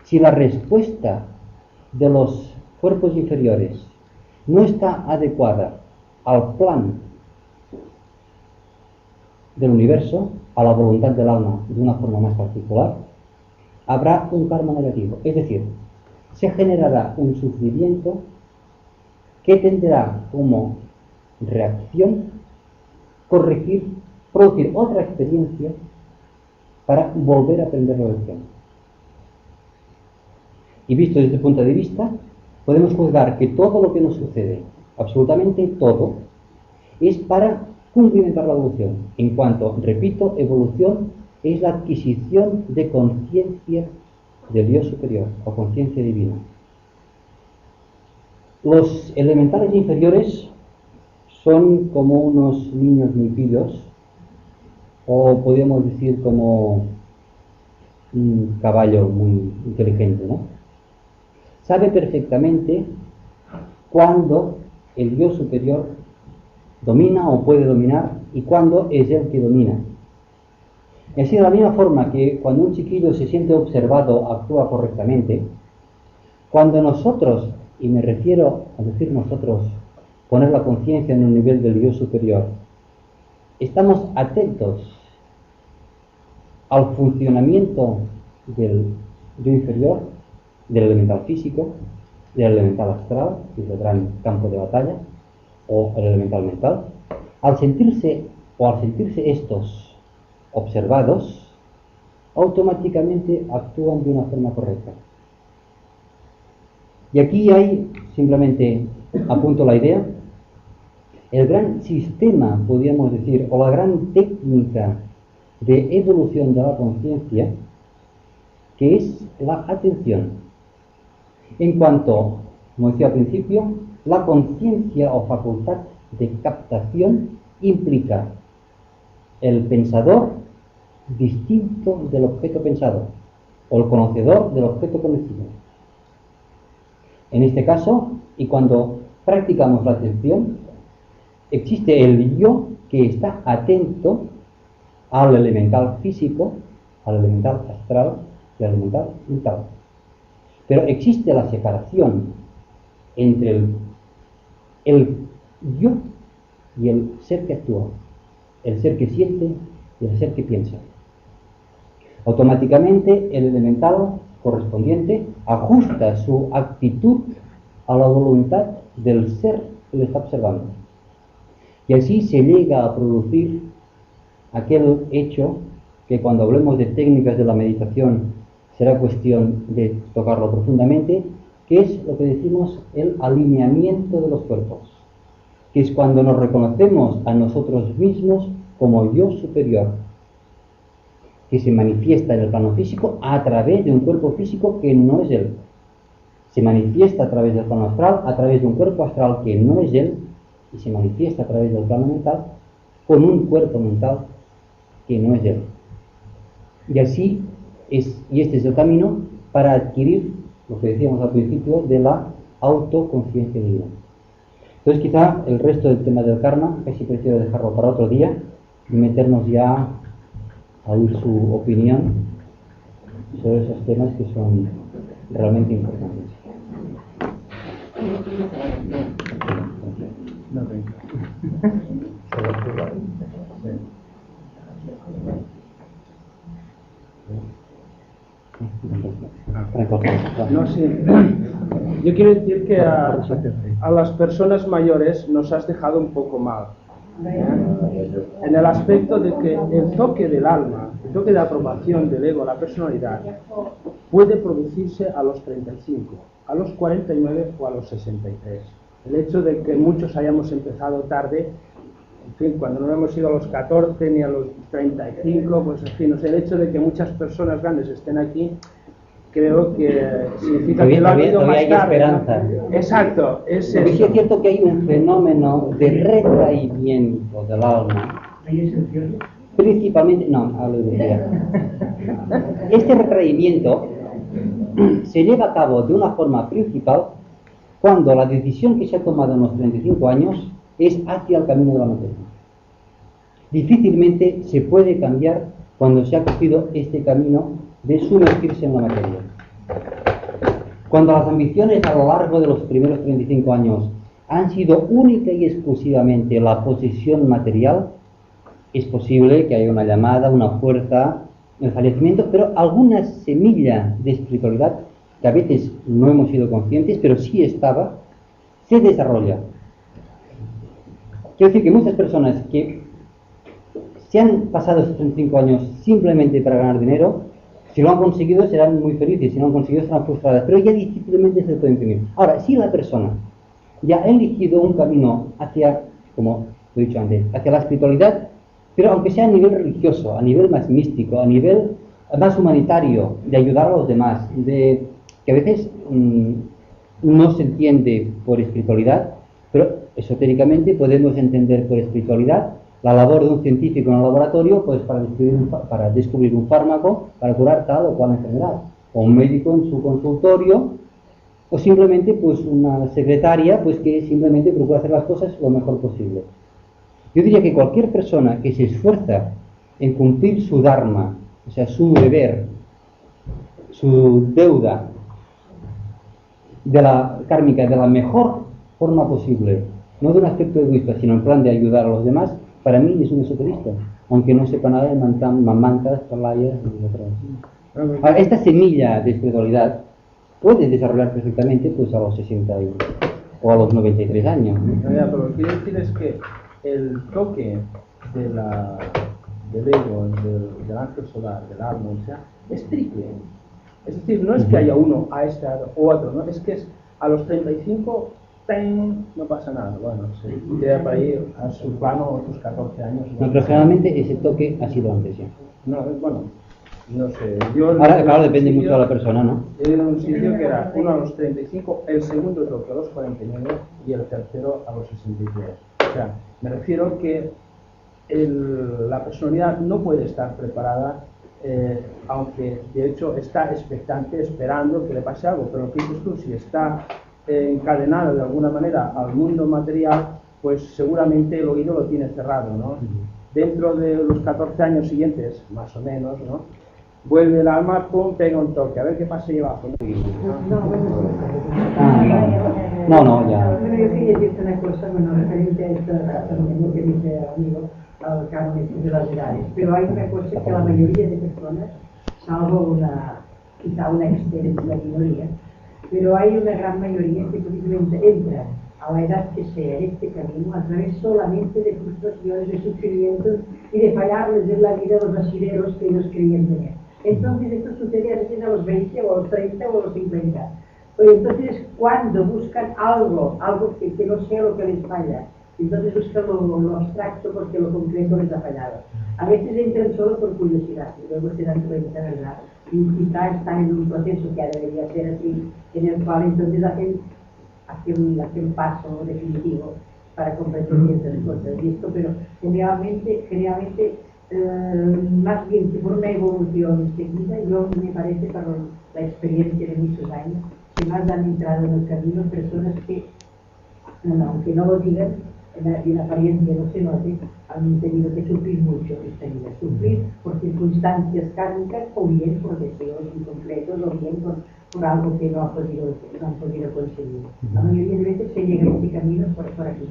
si la respuesta de los cuerpos inferiores no está adecuada al plan del universo, a la voluntad del alma de una forma más particular, habrá un karma negativo. Es decir, se generará un sufrimiento que tendrá como reacción producir otra experiencia para volver a aprender la lección. Y visto desde este punto de vista, podemos juzgar que todo lo que nos sucede, absolutamente todo, es para cumplimentar la evolución. En cuanto, repito, evolución es la adquisición de conciencia del Dios superior o conciencia divina. Los elementales inferiores son como unos niños muy pillos, o podríamos decir como un caballo muy inteligente, ¿no? Sabe perfectamente cuándo el yo superior domina o puede dominar y cuándo es él que domina. Y así, de la misma forma que cuando un chiquillo se siente observado actúa correctamente, cuando nosotros, y me refiero a decir nosotros, poner la conciencia en el nivel del yo superior, estamos atentos al funcionamiento del yo inferior, del elemental físico, del elemental astral, que es el gran campo de batalla, o el elemental mental, al sentirse estos observados, automáticamente actúan de una forma correcta. Y aquí hay, simplemente apunto la idea, el gran sistema, podríamos decir, o la gran técnica de evolución de la conciencia, que es la atención. En cuanto, como decía al principio, la conciencia o facultad de captación implica el pensador distinto del objeto pensado, o el conocedor del objeto conocido. En este caso, y cuando practicamos la atención, existe el yo que está atento al elemental físico, al elemental astral y al elemental mental. Pero existe la separación entre el yo y el ser que actúa, el ser que siente y el ser que piensa. Automáticamente el elemental correspondiente ajusta su actitud a la voluntad del ser que le está observando. Y así se llega a producir aquel hecho que cuando hablemos de técnicas de la meditación será cuestión de tocarlo profundamente, que es lo que decimos el alineamiento de los cuerpos, que es cuando nos reconocemos a nosotros mismos como yo superior, que se manifiesta en el plano físico a través de un cuerpo físico que no es él. Se manifiesta a través del plano astral, a través de un cuerpo astral que no es él, y se manifiesta a través del plano mental con un cuerpo mental que no es él. Y así es, y este es el camino para adquirir lo que decíamos al principio de la autoconciencia divina. Entonces quizá el resto del tema del karma casi prefiero dejarlo para otro día y meternos ya a oír su opinión sobre esos temas que son realmente importantes. No, sí. Yo quiero decir que a las personas mayores nos has dejado un poco mal, en el aspecto de que el toque del alma, el toque de aprobación del ego, la personalidad, puede producirse a los 35, a los 49 o a los 63. El hecho de que muchos hayamos empezado tarde, en fin, cuando no hemos ido a los 14 ni a los 35, pues en fin, o sea, el hecho de que muchas personas grandes estén aquí, creo que significa que lo ha habido más hay tarde, esperanza. ¿no? Exacto, es Porque sí eso. es cierto que hay un fenómeno de retraimiento del alma. Principalmente, no, hablo de idea. Este retraimiento se lleva a cabo de una forma principal cuando la decisión que se ha tomado en los 35 años es hacia el camino de la materia. Difícilmente se puede cambiar cuando se ha cogido este camino de sumergirse en la materia. Cuando las ambiciones a lo largo de los primeros 35 años han sido única y exclusivamente la posesión material, es posible que haya una llamada, una fuerza, el fallecimiento, pero alguna semilla de espiritualidad que a veces no hemos sido conscientes, pero sí estaba, se desarrolla. Quiero decir que muchas personas que se han pasado estos 35 años simplemente para ganar dinero, si lo han conseguido serán muy felices, si no han conseguido serán frustradas, pero ya difícilmente se puede imprimir. Ahora, si la persona ya ha elegido un camino hacia, como he dicho antes, hacia la espiritualidad, pero aunque sea a nivel religioso, a nivel más místico, a nivel más humanitario, de ayudar a los demás, de que a veces no se entiende por espiritualidad, pero esotéricamente podemos entender por espiritualidad la labor de un científico en un laboratorio pues para descubrir un fármaco para curar tal o cual enfermedad, o un médico en su consultorio, o simplemente pues una secretaria pues que simplemente procura hacer las cosas lo mejor posible. Yo diría que cualquier persona que se esfuerza en cumplir su dharma, o sea, su deber, su deuda de la kármica de la mejor forma posible, no de un aspecto egoísta, sino en plan de ayudar a los demás, para mí es un esoterista, aunque no sepa nada de mantas, talayas y otras. Ahora, esta semilla de espiritualidad puede desarrollar perfectamente pues a los 60 o a los 93 años. Pero lo que quiero decir es que el toque del ego, del ángel solar, del alma, o sea, es triple. Es decir, no es que haya uno a este o otro, ¿no? Es que es a los 35, ¡ping!, no pasa nada. Bueno, se queda por ahí a su plano otros 14 años. No, pero generalmente ese toque ha sido antes ya. No, bueno, no sé. Ahora, claro, depende mucho de la persona, ¿no? He ido a un sitio que era uno a los 35, el segundo toque a los 49 y el tercero a los 63. O sea, me refiero que la personalidad no puede estar preparada, aunque de hecho está expectante, esperando que le pase algo, pero lo que dices tú, si está encadenado de alguna manera al mundo material, pues seguramente el oído lo tiene cerrado, ¿no? Dentro de los 14 años siguientes, más o menos, ¿no?, vuelve el alma, pum, pega un toque, a ver qué pasa ahí abajo. No, ya. Bueno, yo quería decirte una cosa, bueno, referente a esto, también lo que dice el amigo, al cambio de las edades, pero hay una cosa que la mayoría de personas, salvo quizá una excelente minoría, pero hay una gran mayoría que precisamente entra a la edad que sea en este camino a través solamente de frustraciones, de sufrimientos y de fallarles en la vida los asideros que ellos querían tener. Entonces esto sucede a veces a los 20 o a los 30 o a los 50. Entonces cuando buscan algo que no sea lo que les falla, entonces buscan lo abstracto porque lo concreto les ha fallado. A veces entran solo por curiosidad y luego se dan cuenta, ¿verdad? Y quizá están en un proceso que ya debería ser así, en el cual entonces hacen un paso definitivo para comprender ciertas cosas. Y esto, pero generalmente más bien que por una evolución seguida, yo me parece, para la experiencia de muchos años, que más han entrado en el camino personas que, aunque no lo digan, en apariencia no se note, han tenido que sufrir mucho esta vida, sufrir por circunstancias kármicas o bien por deseos incompletos o bien por algo que no han podido conseguir. La mayoría de veces se llega a este camino por aquí.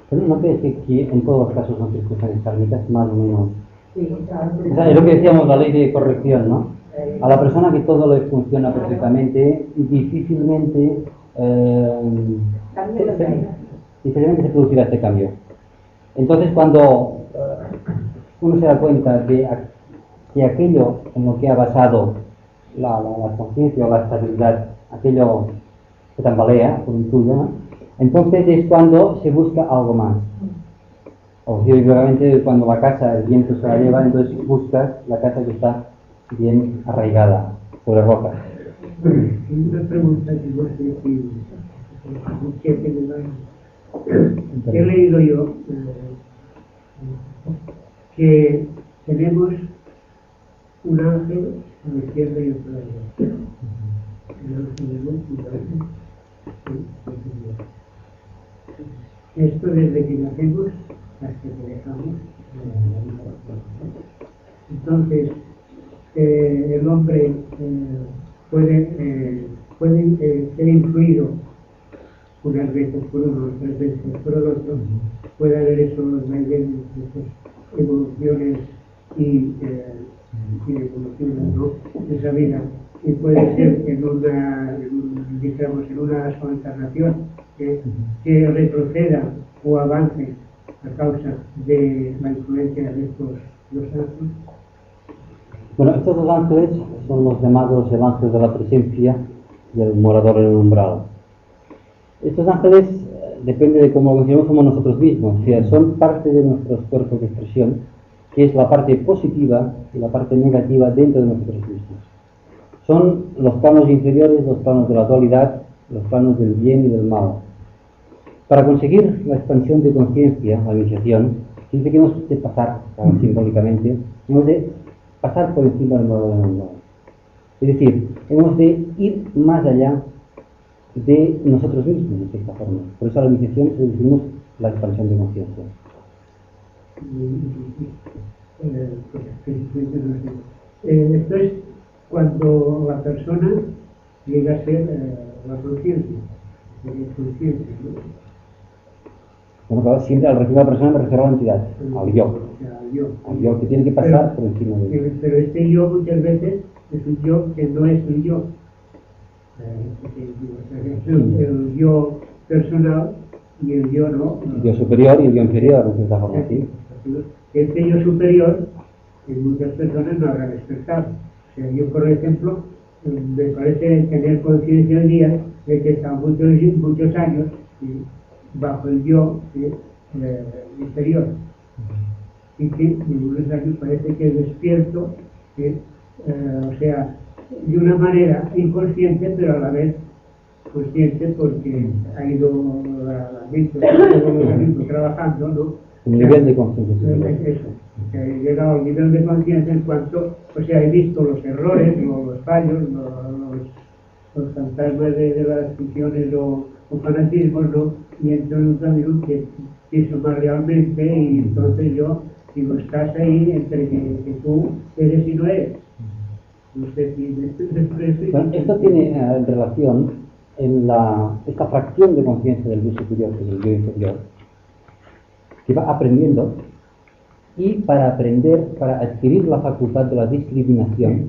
Pero no parece que en todos los casos son circunstancias kármicas, más o menos. Sí, claro. O sea, es lo que decíamos, la ley de corrección, ¿no? A la persona que todo le funciona perfectamente, difícilmente se producirá este cambio. Entonces, cuando uno se da cuenta de que aquello en lo que ha basado la conciencia o la estabilidad, aquello se tambalea, por un tuyo, ¿no?, entonces es cuando se busca algo más. O obviamente cuando la casa, el viento se la lleva, entonces buscas la casa que está bien arraigada por las rocas. Una pregunta que no sé si he leído yo que tenemos un ángel a la izquierda y otro a la derecha. El ángel de luz y el ángel de Dios. Esto desde que nacemos hasta que dejamos la vida. Entonces, el hombre puede ser influido unas veces por uno, otras veces por el otro. Puede haber esos evoluciones y evoluciones, ¿no?, de esa vida. Y puede ser en una encarnación que retroceda o avance a causa de la influencia de estos dos ángeles. Bueno, estos dos ángeles son los llamados el ángel de la presencia y el morador en el umbral. Estos ángeles, depende de cómo lo consideramos, somos nosotros mismos, o sea, son parte de nuestros cuerpos de expresión, que es la parte positiva y la parte negativa dentro de nosotros mismos. Son los planos inferiores, los planos de la dualidad, los planos del bien y del mal. Para conseguir la expansión de conciencia, la iniciación, siempre que hemos de pasar, simbólicamente, hemos de pasar por encima del modo del mundo. Es decir, hemos de ir más allá de nosotros mismos, de cierta forma. Por eso a la iniciación le decimos la expansión de conciencia. Esto es cuando la persona llega a ser la conciencia, ¿no? Bueno, claro, siempre al referir a la persona me refiero a la entidad, al yo. Al yo que tiene que pasar por encima de él. Pero este yo muchas veces es un yo que no es un yo. El yo personal y el yo no. El yo superior y el yo inferior, de cierta forma, sí. Este yo superior, en muchas personas no habrá despertado. O sea, yo, por ejemplo, me parece tener conciencia hoy día de que he estado muchos años bajo el yo inferior. Y que en unos años parece que despierto, o sea, de una manera inconsciente, pero a la vez consciente, porque ha ido la mente trabajando, ¿no? Un nivel de conciencia. Eso, que he llegado al nivel de conciencia en cuanto, o sea, he visto los errores, los fallos, los fantasmas de las visiones o fanatismos, ¿no? Y entro en un camino que pienso más realmente, y entonces yo digo, estás ahí entre que tú eres y no eres. Bueno, esto tiene relación en esta fracción de conciencia del yo superior, que es el yo inferior, que va aprendiendo, y para aprender, para adquirir la facultad de la discriminación,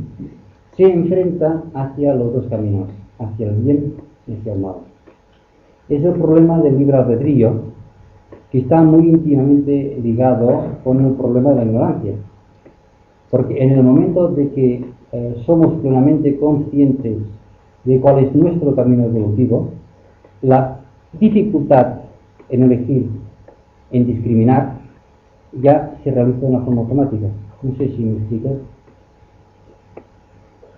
se enfrenta hacia los dos caminos, hacia el bien y hacia el mal. Es el problema del libre albedrío, que está muy íntimamente ligado con el problema de la ignorancia. Porque en el momento de que somos plenamente conscientes de cuál es nuestro camino evolutivo, la dificultad en elegir, en discriminar, ya se realiza de una forma automática. No sé si me explico.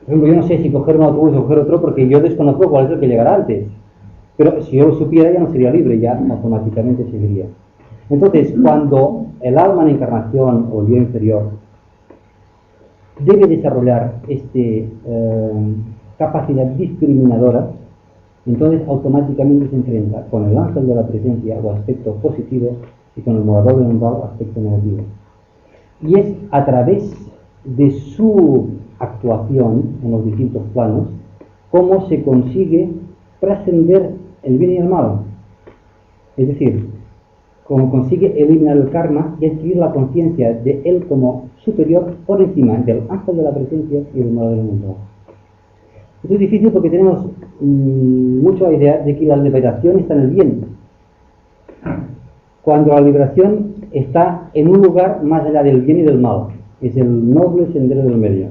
Por ejemplo, yo no sé si coger un autobús o coger otro porque yo desconozco cuál es el que llegará antes. Pero si yo lo supiera ya no sería libre, ya automáticamente seguiría. Entonces, cuando el alma en encarnación o el yo inferior debe desarrollar esta capacidad discriminadora, entonces automáticamente se enfrenta con el ángel de la presencia o aspecto positivo y con el morador del umbral o aspecto negativo. Y es a través de su actuación en los distintos planos cómo se consigue trascender el bien y el mal. Es decir, cómo consigue eliminar el karma y adquirir la conciencia de él como superior por encima del ángel de la presencia y del morador del umbral. Esto es difícil porque tenemos mucha idea de que la liberación está en el bien, cuando la liberación está en un lugar más allá del bien y del mal. Es el noble sendero del medio.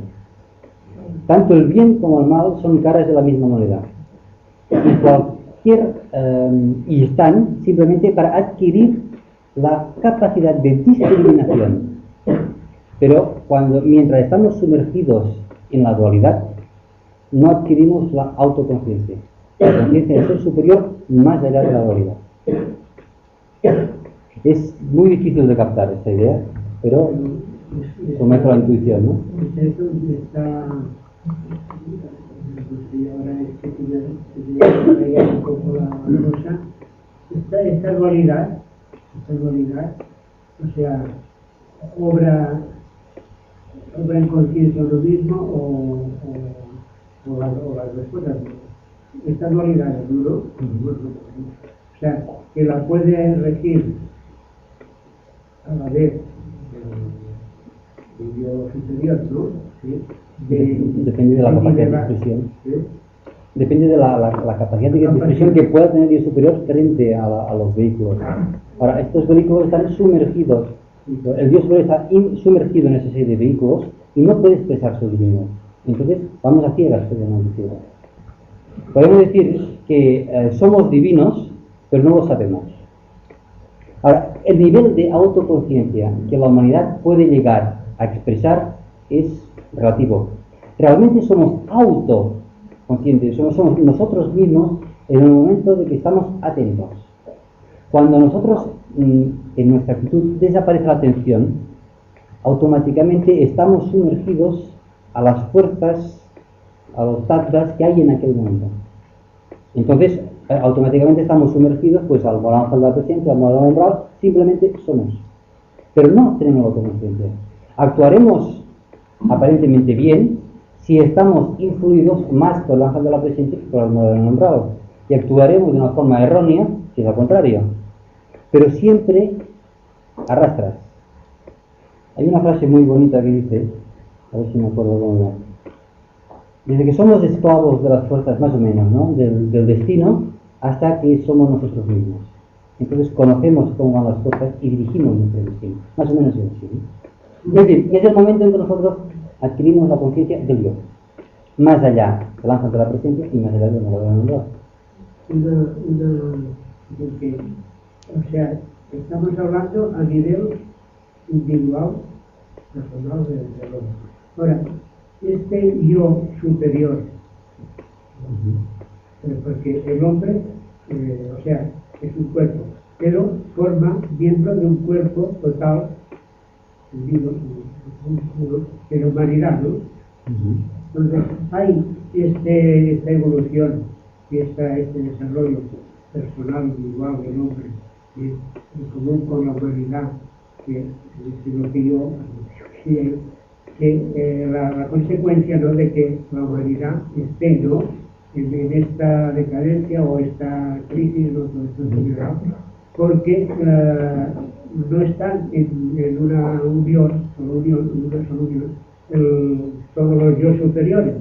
Tanto el bien como el mal son caras de la misma moneda. Y están simplemente para adquirir la capacidad de discriminación. Pero mientras estamos sumergidos en la dualidad, no adquirimos la autoconciencia. La conciencia del ser superior más allá de la dualidad. Es muy difícil de captar esta idea, pero someto a la intuición, ¿no? Eso está... ahora es que veía un poco la cosa. Esta dualidad, o sea, obra en conciencia uno mismo o las dos cosas. Esta dualidad es duro, o sea, que la puede regir a la vez el yo superior, ¿no? ¿Sí? Depende de la capacidad de expresión. ¿sí? Depende de la capacidad de expresión que pueda tener el superior frente a los vehículos. Ahora, estos vehículos están sumergidos. El Dios superior está sumergido en esa serie de vehículos y no puede expresar su divinidad. Entonces, vamos a ciegas, podemos decir. Podemos decir que somos divinos, pero no lo sabemos. Ahora, el nivel de autoconciencia que la humanidad puede llegar a expresar es relativo. Realmente somos autoconscientes, somos nosotros mismos en el momento de que estamos atentos. Cuando nosotros, en nuestra actitud, desaparece la atención, automáticamente estamos sumergidos a las fuerzas, a los tattvas que hay en aquel momento. Entonces, automáticamente estamos sumergidos pues al modo de la presencia, al modo umbral, simplemente somos. Pero no tenemos autoconciencia. Actuaremos aparentemente bien si estamos influidos más por el ángel de la presencia que por el modo umbral. Y actuaremos de una forma errónea si es al contrario. Pero siempre arrastras. Hay una frase muy bonita que dice, a ver si me acuerdo cómo era. Desde que somos esclavos de las fuerzas, más o menos, ¿no? del destino, hasta que somos nosotros mismos. Entonces conocemos cómo van las cosas y dirigimos nuestro destino. Más o menos es así, ¿no? Es decir, es el momento en que nosotros adquirimos la conciencia del yo. Más allá del ángel de la presencia y más allá del modo de la o sea, estamos hablando a nivel individual, personal del hombre. Ahora, este yo superior, porque el hombre, o sea, es un cuerpo, pero forma miembro de un cuerpo total, unido, de la humanidad, ¿no? Entonces, hay esta evolución y este desarrollo personal, individual del hombre, en común con la humanidad, que es lo que yo la consecuencia, ¿no?, de que la humanidad esté, ¿no?, en esta decadencia o esta crisis, ¿no?, porque no están en una unión, todos los yo superiores,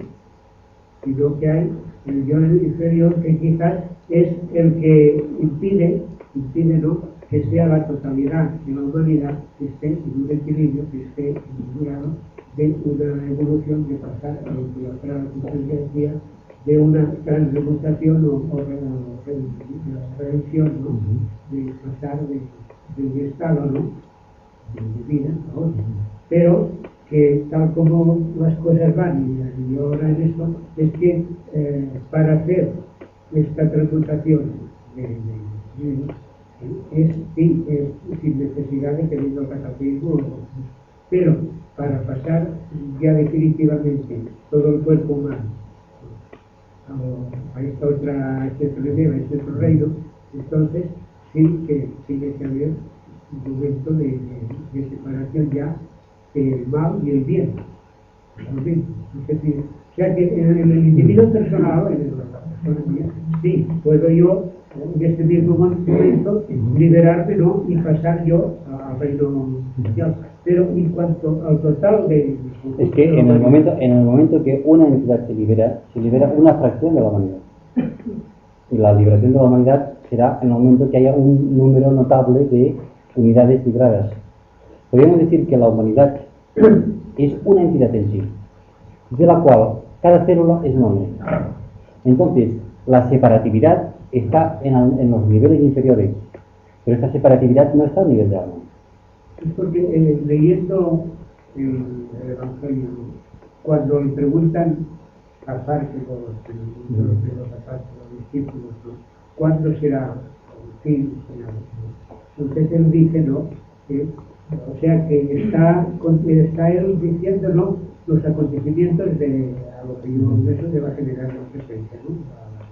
sino que hay el yo inferior que quizás es el que impide, ¿no?, que sea la totalidad de la humanidad que esté en un equilibrio, que esté en un grado de una evolución, de pasar a lo que la Constitución decía, de una transmutación o redención, ¿no?, de pasar de un estado, ¿no?, de vida a otro. Pero que tal como las cosas van, y ahora en esto, es que para hacer esta transmutación es sin necesidad de que venga el cataclismo, pero para pasar ya definitivamente todo el cuerpo humano a esta otra, a este otro reino, entonces sí que tiene que haber un momento de separación ya del mal y el bien. Es decir, o sea que en el individuo personal, en la persona mía, sí, puedo yo en este mismo momento liberarme, ¿no?, y pasar yo al reino mundial. Pero en cuanto al total de... Es que en el momento que una entidad se libera una fracción de la humanidad. Y la liberación de la humanidad será en el momento que haya un número notable de unidades liberadas. Podríamos decir que la humanidad es una entidad en sí, de la cual cada célula es un hombre. Entonces, la separatividad está en los niveles inferiores, pero esta separatividad no está a nivel de alma. Es porque leyendo el Evangelio, cuando le preguntan aparte de los aparte, los discípulos, ¿no? ¿Cuándo será el fin final? Entonces él dice, ¿no? O sea que está él diciéndonos los acontecimientos a lo que eso le va a generar la presencia, ¿no?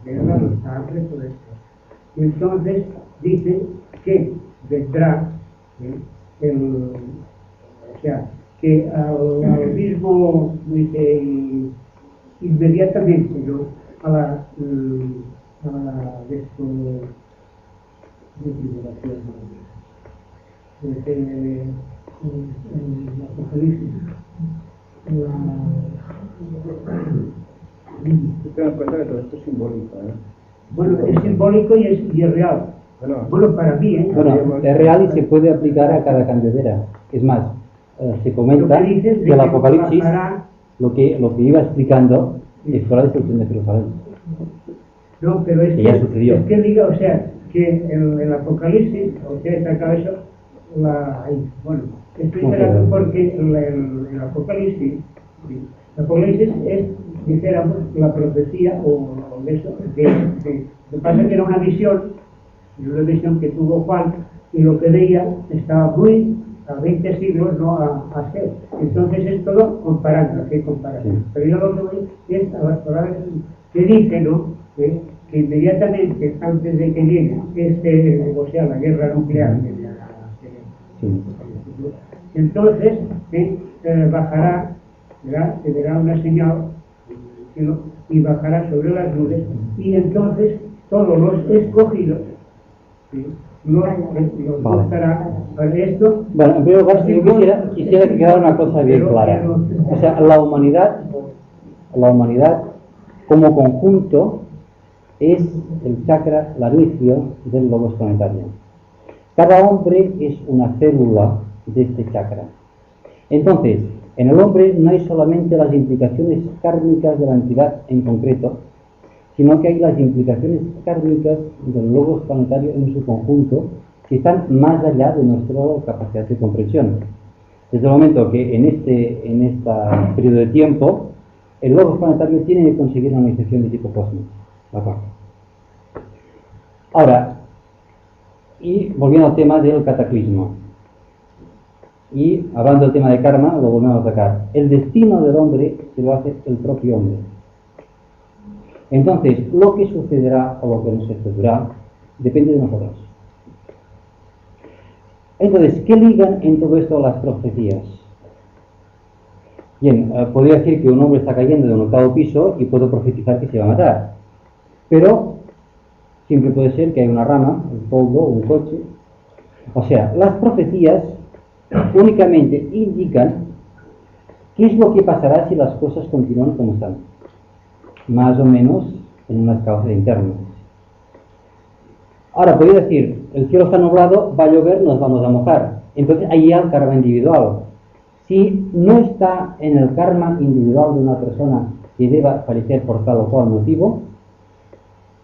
La guerra, los hambres, todo esto. Y entonces dice que vendrá o sea, que al mismo, dice, inmediatamente, ¿no? a la de esto de tribulación, el Apocalipsis, Te das cuenta que todo esto es simbólico, ¿eh? bueno, es simbólico y es real. Bueno, para mí, ¿eh? Bueno, es real y se puede aplicar a cada cambio de era. Es más, se comenta Lo que dices que el que Apocalipsis, bajará. lo que iba explicando, es la destrucción de Jerusalén. No, pero es Que ya sucedió. es que diga, o sea, que el Apocalipsis, o sea, saca eso, bueno, estoy esperando porque el Apocalipsis, ¿sí? El Apocalipsis es, dijéramos, la profecía o de eso, lo que pasa es que era una visión que tuvo Juan, y lo que veía estaba muy a 20 siglos, no a 6. Entonces es todo comparando, ¿qué comparación? Sí. Pero yo lo que voy es a las palabras que dice, ¿no? Que inmediatamente antes de que llegue o sea, la guerra nuclear, Sí. entonces bajará, ¿verdad? Se verá una señal y bajará sobre las nubes, y entonces todos los escogidos, ¿sí? los buscará para esto. Bueno, en primer lugar, yo quisiera que quedara una cosa bien clara. O sea, la humanidad como conjunto es el chakra, la inicio del logos planetario. Cada hombre es una célula de este chakra. Entonces, en el hombre no hay solamente las implicaciones kármicas de la entidad en concreto, sino que hay las implicaciones kármicas del logos planetario en su conjunto, que están más allá de nuestra capacidad de comprensión. Desde el momento que en este periodo de tiempo, el logos planetario tiene que conseguir una manifestación de tipo cósmico. Ahora, y volviendo al tema del cataclismo, y hablando del tema de karma, lo volvemos a sacar. El destino del hombre se lo hace el propio hombre. Entonces, lo que sucederá o lo que no sucederá depende de nosotros. Entonces, ¿qué ligan en todo esto las profecías? Bien, podría decir que un hombre está cayendo de un 8º piso y puedo profetizar que se va a matar. Pero siempre puede ser que hay una rama, un polvo, un coche. O sea, las profecías únicamente indican qué es lo que pasará si las cosas continúan como están. Más o menos en unas causas internas. Ahora, podría decir, el cielo está nublado, va a llover, nos vamos a mojar. Entonces, ahí hay el karma individual. Si no está en el karma individual de una persona que deba fallecer por tal o cual motivo,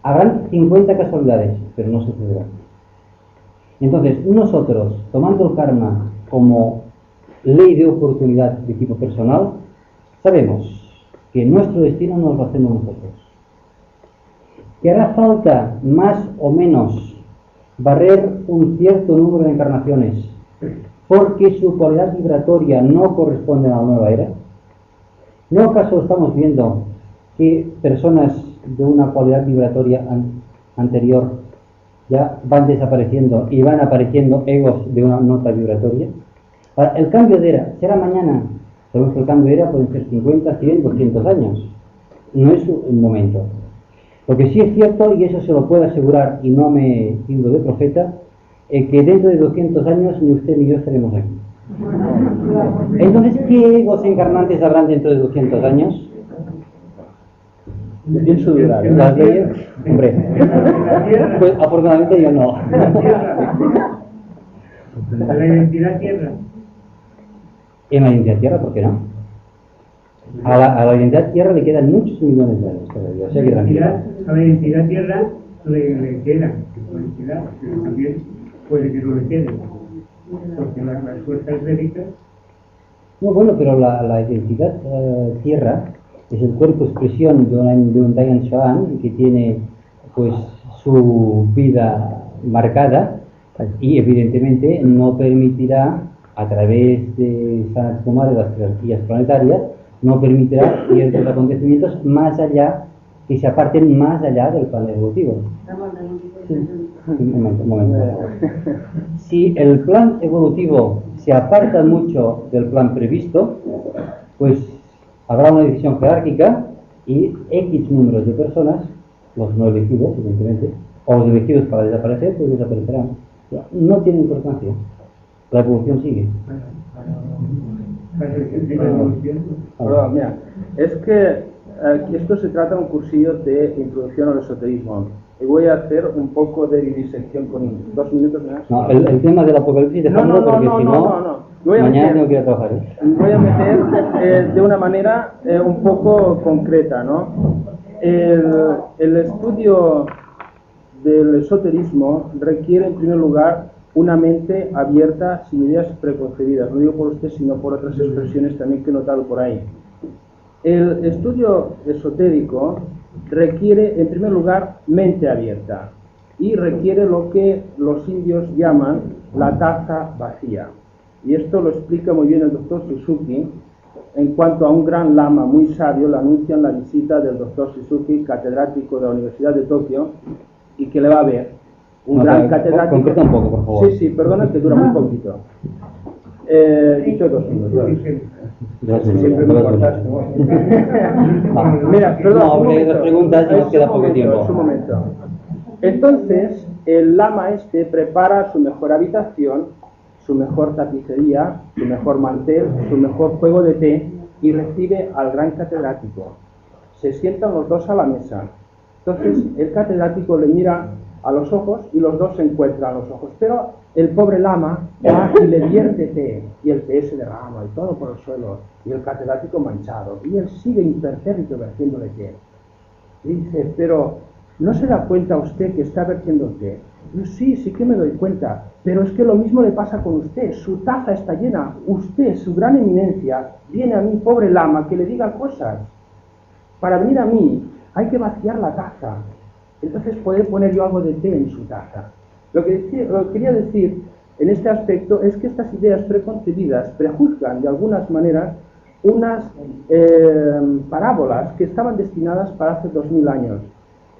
habrán 50 casualidades, pero no sucederá. Entonces, nosotros, tomando el karma como ley de oportunidad de tipo personal, sabemos que nuestro destino nos lo hacemos nosotros. Que hará falta más o menos barrer un cierto número de encarnaciones porque su cualidad vibratoria no corresponde a la nueva era. ¿No acaso estamos viendo que personas de una cualidad vibratoria anterior ya van desapareciendo y van apareciendo egos de una nota vibratoria? Ahora, el cambio de era será mañana. Sabemos que el cambio de era pueden ser 50, 100, 200 años. No es un momento. Lo que sí es cierto, y eso se lo puedo asegurar, y no me tildo de profeta, es que dentro de 200 años ni usted ni yo estaremos aquí. Entonces, ¿qué egos encarnantes habrán dentro de 200 años? Yo pienso durar. ¿Las de ellos? Hombre, pues afortunadamente yo no. La identidad tierra. En la identidad tierra, ¿por qué no? A la identidad tierra le quedan muchos millones de años todavía, o sea que tranquilo. A la identidad tierra le queda identidad, pero también puede que no le quede, porque las fuerzas bélicas. No, bueno, pero la identidad tierra es el cuerpo expresión de un Dayan Shoan que tiene pues su vida marcada y evidentemente no permitirá, a través de Sanat Kumara y las jerarquías planetarias, no permitirá ciertos acontecimientos más allá, que se aparten más allá del plan evolutivo. Sí. Un momento, por favor. Si el plan evolutivo se aparta mucho del plan previsto, pues habrá una división jerárquica y X números de personas, los no elegidos, evidentemente, o los elegidos para desaparecer, pues desaparecerán. No tiene importancia. La evolución sigue. Perdón, mira, es que esto se trata de un cursillo de introducción al esoterismo. Y voy a hacer un poco de disección con 2 minutos más. No, el tema del apocalipsis, dejámoslo porque si no, mañana tengo que ir a trabajar. Voy a meter de una manera un poco concreta, ¿no? El estudio del esoterismo requiere, en primer lugar, una mente abierta, sin ideas preconcebidas. No digo por usted, sino por otras expresiones también que he notado por ahí. El estudio esotérico requiere, en primer lugar, mente abierta y requiere lo que los indios llaman la taza vacía. Y esto lo explica muy bien el doctor Suzuki. En cuanto a un gran lama muy sabio, le anuncian la visita del doctor Suzuki, catedrático de la Universidad de Tokio, y que le va a ver. Un gran catedrático. Concreta un poco, por favor. Sí, perdona, que dura muy poquito. Dicho 2 minutos. Siempre me cortas. Mira, perdón. No, porque las preguntas y nos queda poco tiempo. Un momento. Entonces, el lama este prepara su mejor habitación, su mejor tapicería, su mejor mantel, su mejor juego de té y recibe al gran catedrático. Se sientan los dos a la mesa. Entonces, el catedrático le mira a los ojos y los dos se encuentran a los ojos, pero el pobre lama va y le vierte té y el té se derrama y todo por el suelo y el catedrático manchado y él sigue impertérrito vertiéndole té y dice, pero ¿no se da cuenta usted que está vertiendo el té? Y sí que me doy cuenta, pero es que lo mismo le pasa con usted, su taza está llena, usted, su gran eminencia, viene a mí, pobre lama, que le diga cosas. Para venir a mí hay que vaciar la taza. Entonces poder poner yo algo de té en su taza. Lo que quería decir en este aspecto es que estas ideas preconcebidas prejuzgan de algunas maneras unas parábolas que estaban destinadas para hace 2000 años.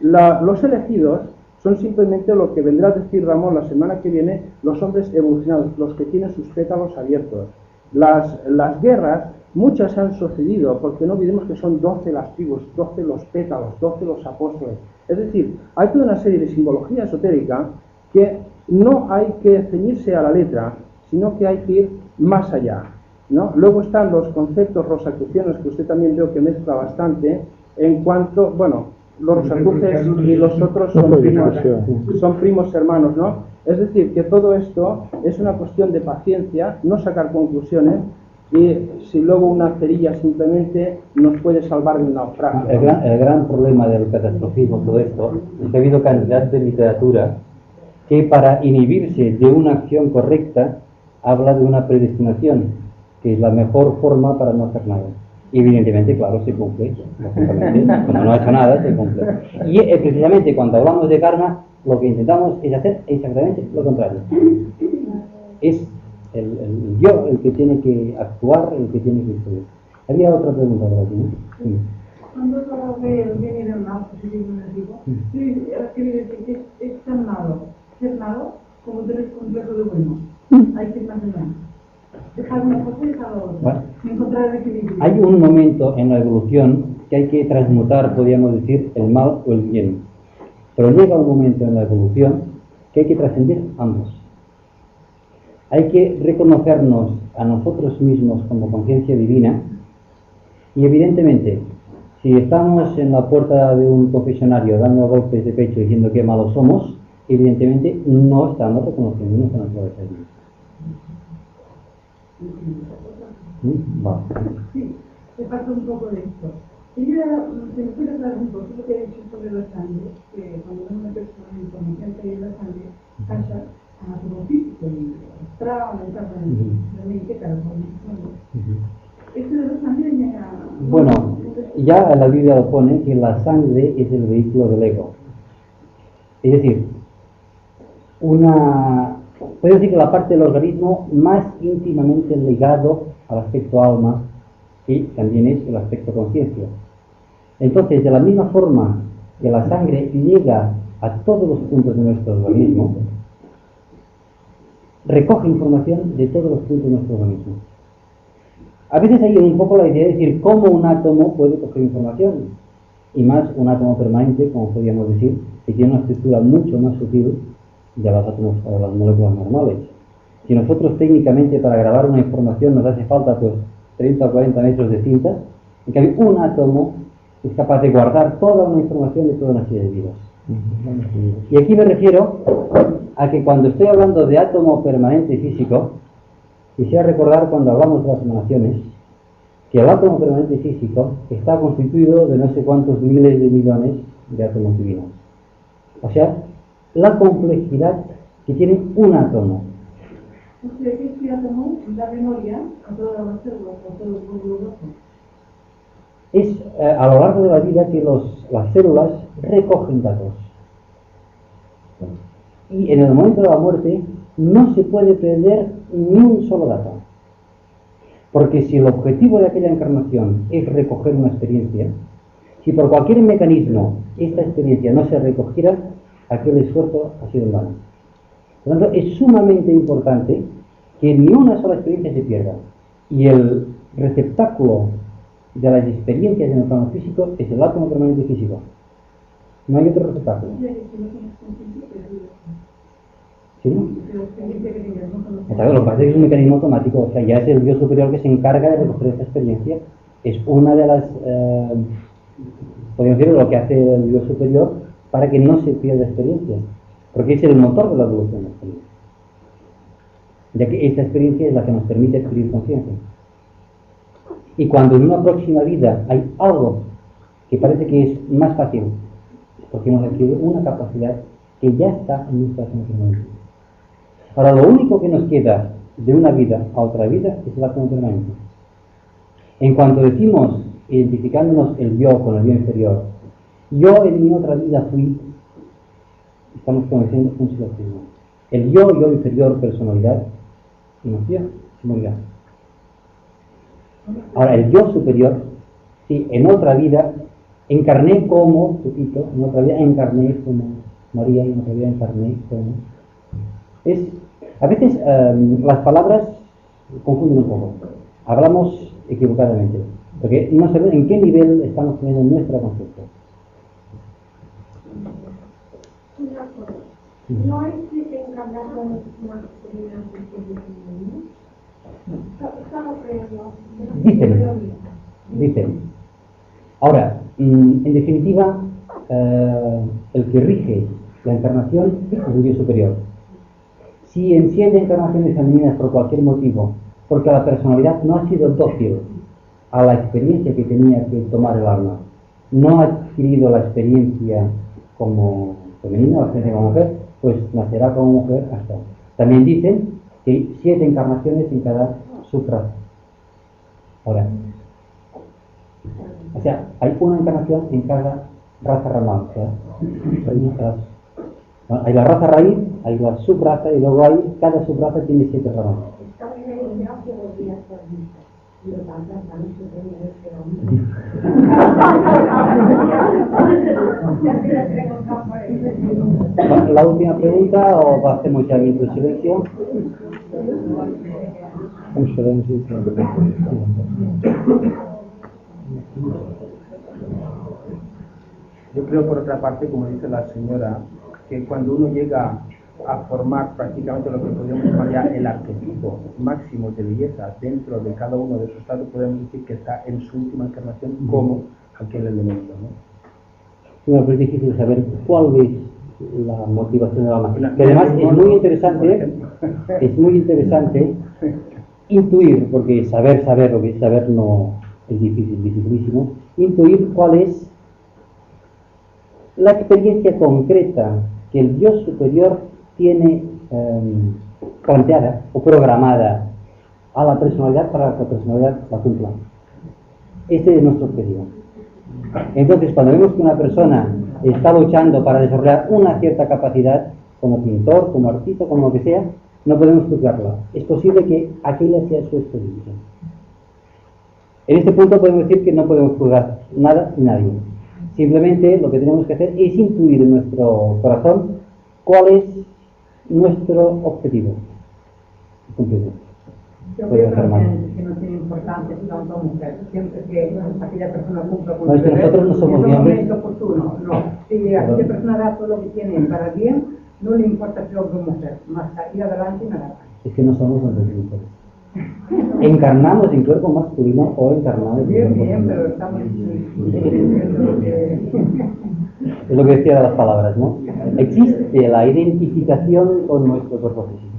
Los elegidos son simplemente lo que vendrá a decir Ramón la semana que viene, los hombres evolucionados, los que tienen sus pétalos abiertos. Las guerras, muchas han sucedido, porque no olvidemos que son 12 las tribus, 12 los pétalos, 12 los apóstoles. Es decir, hay toda una serie de simbología esotérica que no hay que ceñirse a la letra, sino que hay que ir más allá, ¿no? Luego están los conceptos rosacrucianos, que usted también veo que mezcla bastante, en cuanto, bueno, los rosacruces y los otros son primos hermanos, ¿no? Es decir, que todo esto es una cuestión de paciencia, no sacar conclusiones, y si luego una cerilla simplemente nos puede salvar de un naufragio. El gran problema del catastrofismo, todo esto, es que ha habido cantidad de literatura que para inhibirse de una acción correcta habla de una predestinación, que es la mejor forma para no hacer nada. Y evidentemente, claro, se cumple. Cuando no ha hecho nada, se cumple. Y precisamente cuando hablamos de karma, lo que intentamos es hacer exactamente lo contrario. Es el yo el que tiene que actuar, el que tiene que influir. Había otra pregunta para ti, ¿no? Sí. Cuando todo el bien y el mal, positivo y negativo, quiere decir que es tan malo ser malo como tener complejo de bueno. Hay que ir más allá. Dejar una cosa y dejar la otra. Bueno, encontrar el equilibrio. hay un momento en la evolución que hay que transmutar, podríamos decir, el mal o el bien. Pero llega un momento en la evolución que hay que trascender ambos. Hay que reconocernos a nosotros mismos como conciencia divina y evidentemente, si estamos en la puerta de un confesionario dando golpes de pecho diciendo qué malos somos, evidentemente no estamos reconociendo nuestra naturaleza divina. Va. Sí, se pasa un poco de esto. Quería, se me puede aclarar un poco lo que he dicho sobre la sangre, que cuando una persona en información que hay en la sangre, pasa a su físico y trauma, la mente, cada uno. Esto de la sangre Bueno, ya la Biblia lo pone que la sangre es el vehículo del ego. Es decir, puede decir que la parte del organismo más íntimamente ligado al aspecto alma, que también es el aspecto conciencia. Entonces, de la misma forma que la sangre llega a todos los puntos de nuestro organismo, recoge información de todos los puntos de nuestro organismo. A veces hay un poco la idea de decir cómo un átomo puede coger información, y más un átomo permanente, como podríamos decir, que tiene una estructura mucho más sutil de los átomos o las moléculas normales. Si nosotros técnicamente para grabar una información nos hace falta pues 30 o 40 metros de cinta, en cambio un átomo es capaz de guardar toda una información de toda una serie de vidas. Y aquí me refiero a que cuando estoy hablando de átomo permanente físico, quisiera recordar cuando hablamos de las emanaciones, que el átomo permanente físico está constituido de no sé cuántos miles de millones de átomos divinos. O sea, la complejidad que tiene un átomo. O sea, que este átomo da memoria a todas las células, a todos los glóbulos. Es a lo largo de la vida que las células recogen datos. Y en el momento de la muerte no se puede perder ni un solo dato. Porque si el objetivo de aquella encarnación es recoger una experiencia, si por cualquier mecanismo esta experiencia no se recogiera, aquel esfuerzo ha sido en vano. Por lo tanto, es sumamente importante que ni una sola experiencia se pierda. Y el receptáculo de las experiencias en el plano físico es el átomo permanente físico. No hay otro receptáculo. ¿Sí, no? Lo que pasa es que es un mecanismo automático, o sea, ya es el Dios superior que se encarga de recoger esta experiencia. Es una de las, podríamos decir, lo que hace el Dios superior para que no se pierda experiencia, porque es el motor de la evolución de la experiencia, ya que esta experiencia es la que nos permite adquirir conciencia. Y cuando en una próxima vida hay algo que parece que es más fácil, es porque hemos adquirido una capacidad que ya está en nuestra conciencia. Ahora, lo único que nos queda de una vida a otra vida es el átomo permanente. En cuanto decimos, identificándonos el yo con el yo inferior, yo en mi otra vida fui, estamos conociendo un silogismo. El yo inferior, personalidad, nació, se morirá. Ahora, el yo superior, sí, en otra vida encarné como Pepito, en otra vida encarné como María, en otra vida encarné como... A veces las palabras confunden un poco. Hablamos equivocadamente, porque no sabemos en qué nivel estamos teniendo nuestra concepción. Una cosa, ¿no hay que encargarlo más Dicen. Ahora, en definitiva, el que rige la encarnación es el Dios superior. Si en 7 encarnaciones femeninas por cualquier motivo, porque la personalidad no ha sido dócil a la experiencia que tenía que tomar el alma, no ha adquirido la experiencia como femenina, la experiencia como mujer, pues nacerá como mujer hasta. También dicen que hay 7 encarnaciones en cada subraza. Ahora, o sea, hay una encarnación en cada raza ramal. O sea, hay la raza raíz, hay la subraza y luego hay, cada subraza tiene 7 ramas. La última pregunta, o hacemos ya minutos de silencio. Un silencio. Yo creo, por otra parte, como dice la señora, que cuando uno llega a formar prácticamente lo que podríamos llamar ya el arquetipo máximo de belleza dentro de cada uno de sus estados, podemos decir que está en su última encarnación como aquel elemento, ¿no? Sí, pero es difícil saber cuál es la motivación de la máquina. Que además es muy interesante intuir, porque saber lo que es saber no es dificilísimo, intuir cuál es la experiencia concreta que el Dios superior tiene planteada o programada a la personalidad para que la personalidad la cumpla. Ese es nuestro objetivo. Entonces, cuando vemos que una persona está luchando para desarrollar una cierta capacidad, como pintor, como artista, como lo que sea, no podemos juzgarla. Es posible que aquella sea su experiencia. En este punto podemos decir que no podemos juzgar nada ni nadie. Simplemente lo que tenemos que hacer es intuir en nuestro corazón cuál es nuestro objetivo. Cumplirlo. Yo creo que no tiene importancia si hombre o mujer, siempre que aquella persona cumpla con No, es que nosotros no somos ni hombres. oportuno, no. Si aquella persona da todo lo que tiene para el bien, no le importa si hombre o mujer, más ir adelante y nada. Es que no somos hombres y mujeres. Encarnamos en cuerpo masculino o encarnamos en Bien, cuerpo bien, pero femenino. estamos diciendo lo que... Es lo que decía de las palabras, ¿no? Existe la identificación con nuestro cuerpo físico.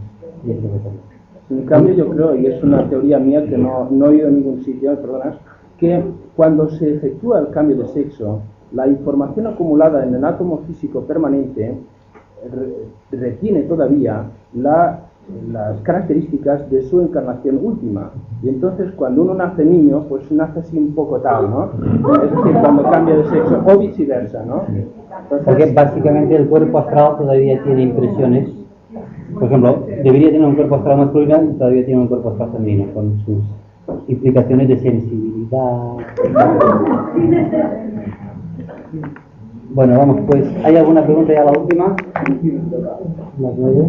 Y es lo que tenemos. En cambio, yo creo, y es una teoría mía que no he oído en ningún sitio, me perdonas, que cuando se efectúa el cambio de sexo, la información acumulada en el átomo físico permanente retiene todavía las características de su encarnación última. Y entonces, cuando uno nace niño, pues nace así un poco tal, ¿no? Es decir, cuando cambia de sexo, o viceversa, ¿no? Entonces, Porque básicamente el cuerpo astral todavía tiene impresiones. Por ejemplo, debería tener un cuerpo astral masculino y todavía tiene un cuerpo astral femenino, con sus implicaciones de sensibilidad. Bueno, vamos, pues, ¿hay alguna pregunta ya la última? ¿Las 9?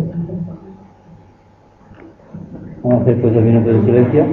Vamos a hacer pues el minuto de silencio.